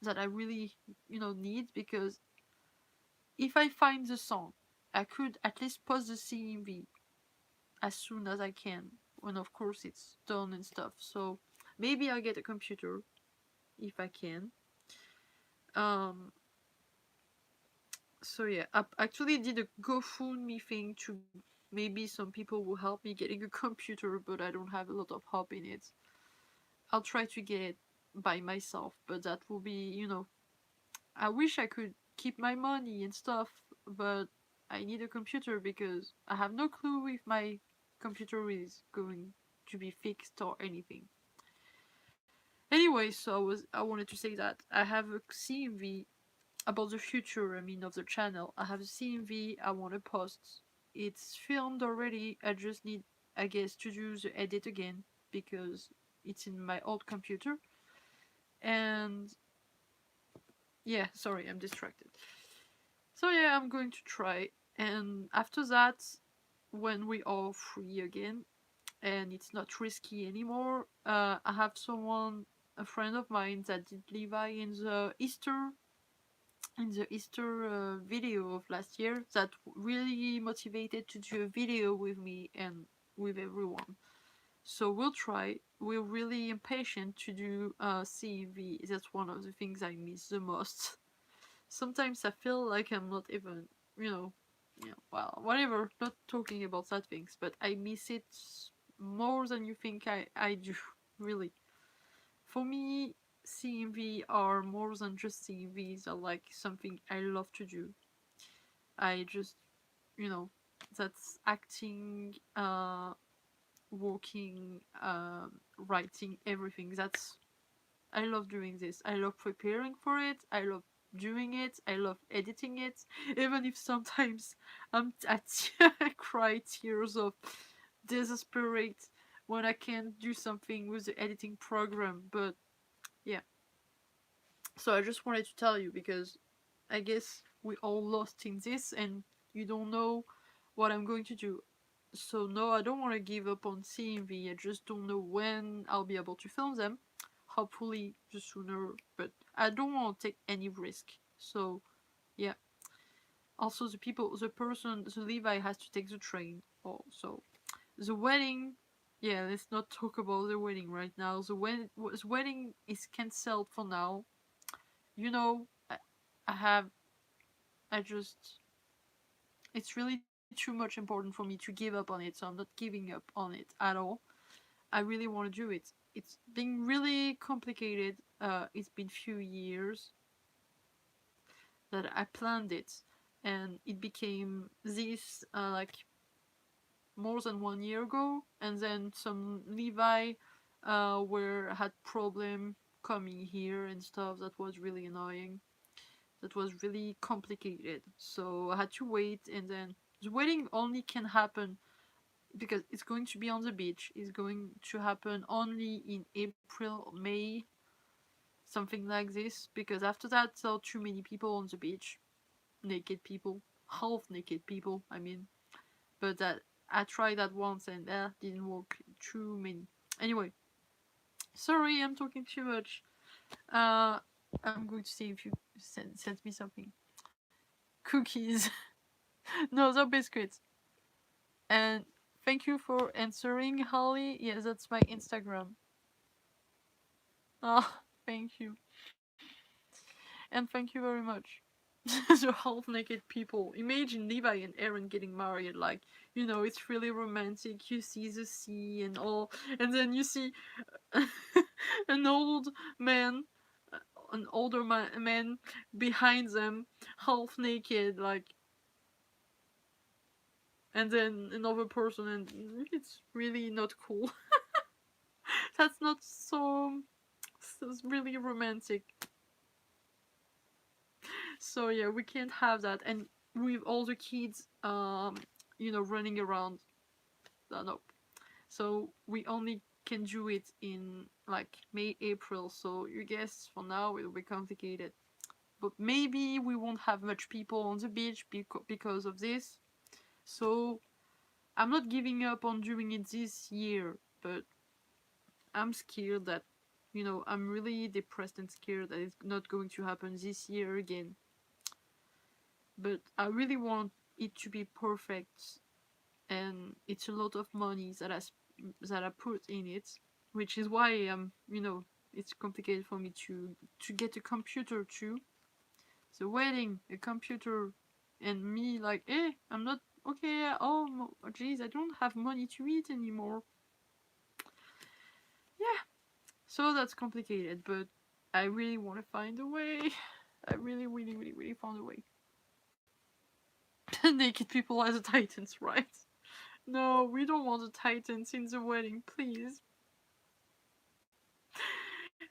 that I really, need, because if I find the song, I could at least post the CMV as soon as I can, when of course it's done and stuff. So maybe I'll get a computer if I can. Um, so yeah, I actually did a GoFundMe thing to maybe some people will help me getting a computer, but I don't have a lot of hope in it. I'll try to get it by myself, but that will be, I wish I could keep my money and stuff, but I need a computer because I have no clue if my computer is going to be fixed or anything. Anyway, so I wanted to say that I have a CMV about the future, I mean, of the channel. I have a CMV I want to post. It's filmed already. I just need, I guess, to do the edit again because it's in my old computer. And yeah, sorry, I'm distracted. So yeah, I'm going to try. And after that, when we are free again and it's not risky anymore, I have someone, a friend of mine that did Levi in the Easter video of last year, that really motivated to do a video with me and with everyone. So we'll try. We're really impatient to do CEV. That's one of the things I miss the most. Sometimes I feel like I'm not even, well, whatever. Not talking about sad things, but I miss it more than you think I do. Really. For me, CMV are more than just CMVs, are like something I love to do. I just, you know, that's acting, walking, writing, everything. I love doing this. I love preparing for it. I love doing it. I love editing it. Even if sometimes I cry tears of desperate when I can't do something with the editing program. But yeah, so I just wanted to tell you because I guess we all lost in this and you don't know what I'm going to do. So no, I don't want to give up on CMV. I just don't know when I'll be able to film them. Hopefully the sooner, but I don't want to take any risk. So yeah. Also the Levi has to take the train. Also the wedding. Yeah, let's not talk about the wedding right now. The wedding is cancelled for now. I have I just it's really too much important for me to give up on it, so I'm not giving up on it at all. I really want to do it. It's been really complicated. It's been few years that I planned it, and it became this like more than 1 year ago, and then some Levi were had problem coming here and stuff that was really annoying. That was really complicated. So I had to wait, and then the wedding only can happen because it's going to be on the beach. It's going to happen only in April, May, something like this. Because after that, there are too many people on the beach, naked people, half naked people. I mean, but that I tried that once and that didn't work. Too many. Anyway, sorry, I'm talking too much. Uh, I'm going to see if you send me something. Cookies. No, they're biscuits. And thank you for answering, Holly. Yes, that's my Instagram. Oh, thank you. And thank you very much. The half naked people. Imagine Levi and Eren getting married. Like, it's really romantic. You see the sea and all, and then you see an old man, an older man behind them, half naked, like, and then another person, and it's really not cool. That's not so really romantic. So yeah, we can't have that, and with all the kids, running around. No. So we only can do it in like May, April. So you guess for now it will be complicated. But maybe we won't have much people on the beach because of this. So I'm not giving up on doing it this year, but I'm scared that, I'm really depressed and scared that it's not going to happen this year again. But I really want it to be perfect, and it's a lot of money that I put in it, which is why it's complicated for me to get a computer too. The wedding, a computer, and me like, I'm not okay. Oh, jeez, I don't have money to eat anymore. Yeah, so that's complicated, but I really want to find a way. I really, really, really, really found a way. Naked people as titans, right? No, we don't want the titans in the wedding, please.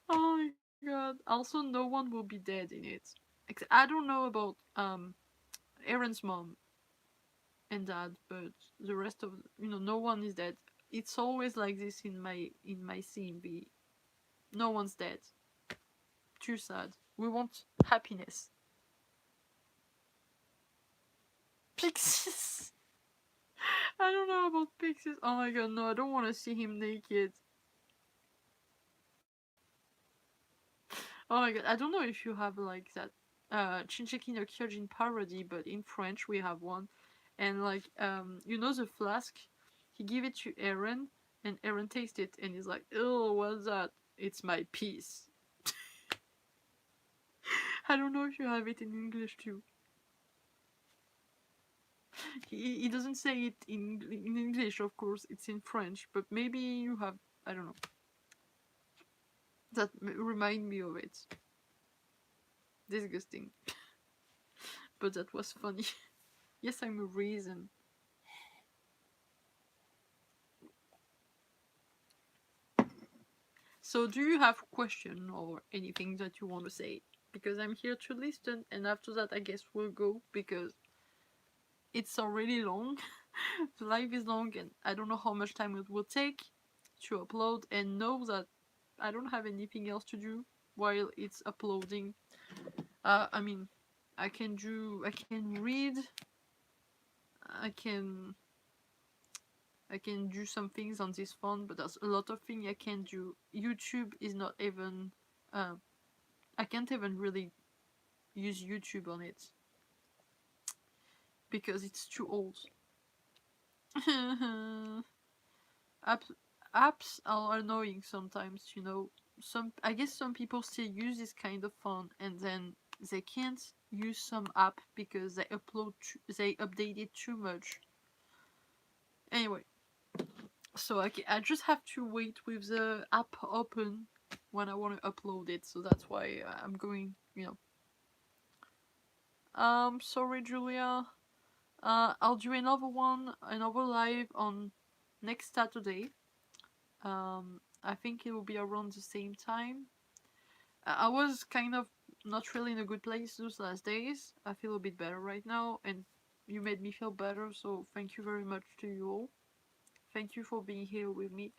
Oh my god. Also, no one will be dead in it. I don't know about Eren's mom and dad, but the rest of no one is dead. It's always like this in my CMB. No one's dead. Too sad. We want happiness. Pixies. I don't know about Pixies. Oh my god, no, I don't want to see him naked. Oh my god, I don't know if you have like that Shincheki no Kyojin parody, but in French we have one. And like, the flask, he give it to Eren, and Eren tastes it, and he's like, "Oh, what's that? It's my piece." I don't know if you have it in English too. He doesn't say it in English, of course. It's in French, but maybe you have. I don't know. That remind me of it. Disgusting, but that was funny. Yes, I'm a reason. So, do you have a question or anything that you want to say? Because I'm here to listen, and after that, I guess we'll go because it's already long. The live is long, and I don't know how much time it will take to upload. And know that I don't have anything else to do while it's uploading. I mean, I can read, I can do some things on this phone, but there's a lot of things I can do. YouTube is not even. I can't even really use YouTube on it because it's too old. Apps, apps are annoying sometimes. I guess some people still use this kind of phone, and then they can't use some app because they update it too much. Anyway, so I just have to wait with the app open when I want to upload it. So that's why I'm going. Sorry, Julia. I'll do another live on next Saturday. I think it will be around the same time. I was kind of not really in a good place those last days. I feel a bit better right now, and you made me feel better, so thank you very much to you all. Thank you for being here with me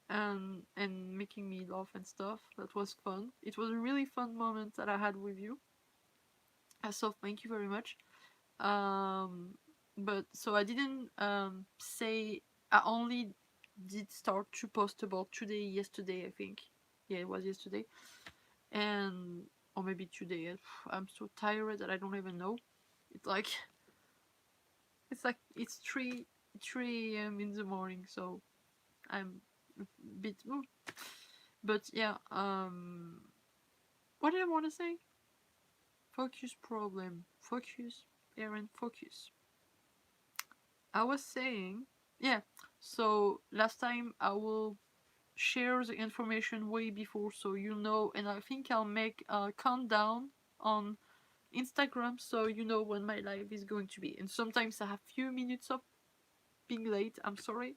and making me laugh and stuff. That was fun. It was a really fun moment that I had with you. So thank you very much. Um, but so I didn't say. I only did start to post about yesterday, I think. Yeah, it was yesterday, and or maybe today. I'm so tired that I don't even know. It's like it's 3 a.m. in the morning, so I'm a bit. But yeah, what did I want to say? Focus problem. Focus. Eren, focus. I was saying, yeah, so last time I will share the information way before so you know, and I think I'll make a countdown on Instagram so you know when my live is going to be. And sometimes I have few minutes of being late. I'm sorry.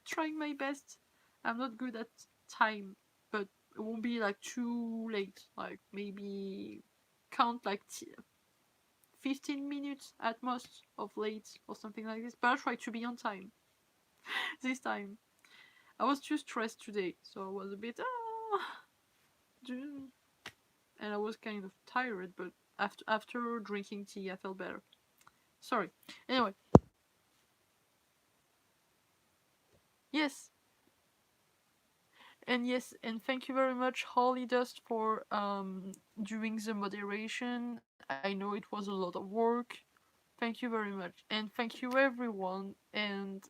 Trying my best. I'm not good at time, but it won't be like too late. Like maybe count like 15 minutes at most of late or something like this. But I'll try to be on time this time. I was too stressed today, so I was a bit and I was kind of tired. But after drinking tea, I felt better. Sorry. Anyway, yes, and yes, and thank you very much, Holly Dust, for doing the moderation. I know it was a lot of work. Thank you very much, and thank you everyone. And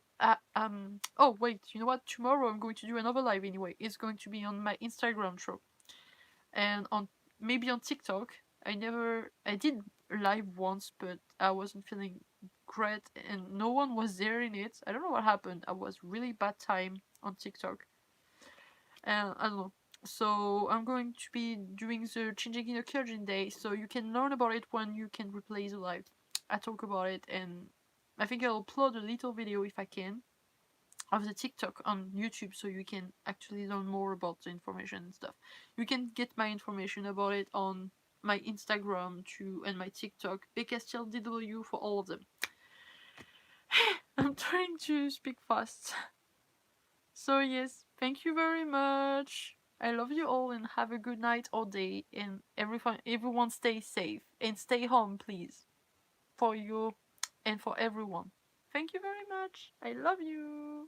oh wait, you know what? Tomorrow I'm going to do another live anyway. It's going to be on my Instagram show and on maybe on TikTok. I did live once, but I wasn't feeling great, and no one was there in it. I don't know what happened. I was really bad time on TikTok, and I don't know. So I'm going to be doing the changing in a Kyojin day, so you can learn about it when you can replay the live. I talk about it, and I think I'll upload a little video if I can of the TikTok on YouTube, so you can actually learn more about the information and stuff. You can get my information about it on my Instagram too and my TikTok, BCastilDW for all of them. I'm trying to speak fast. So yes, thank you very much. I love you all and have a good night or day, and everyone stay safe and stay home please, for you and for everyone. Thank you very much. I love you.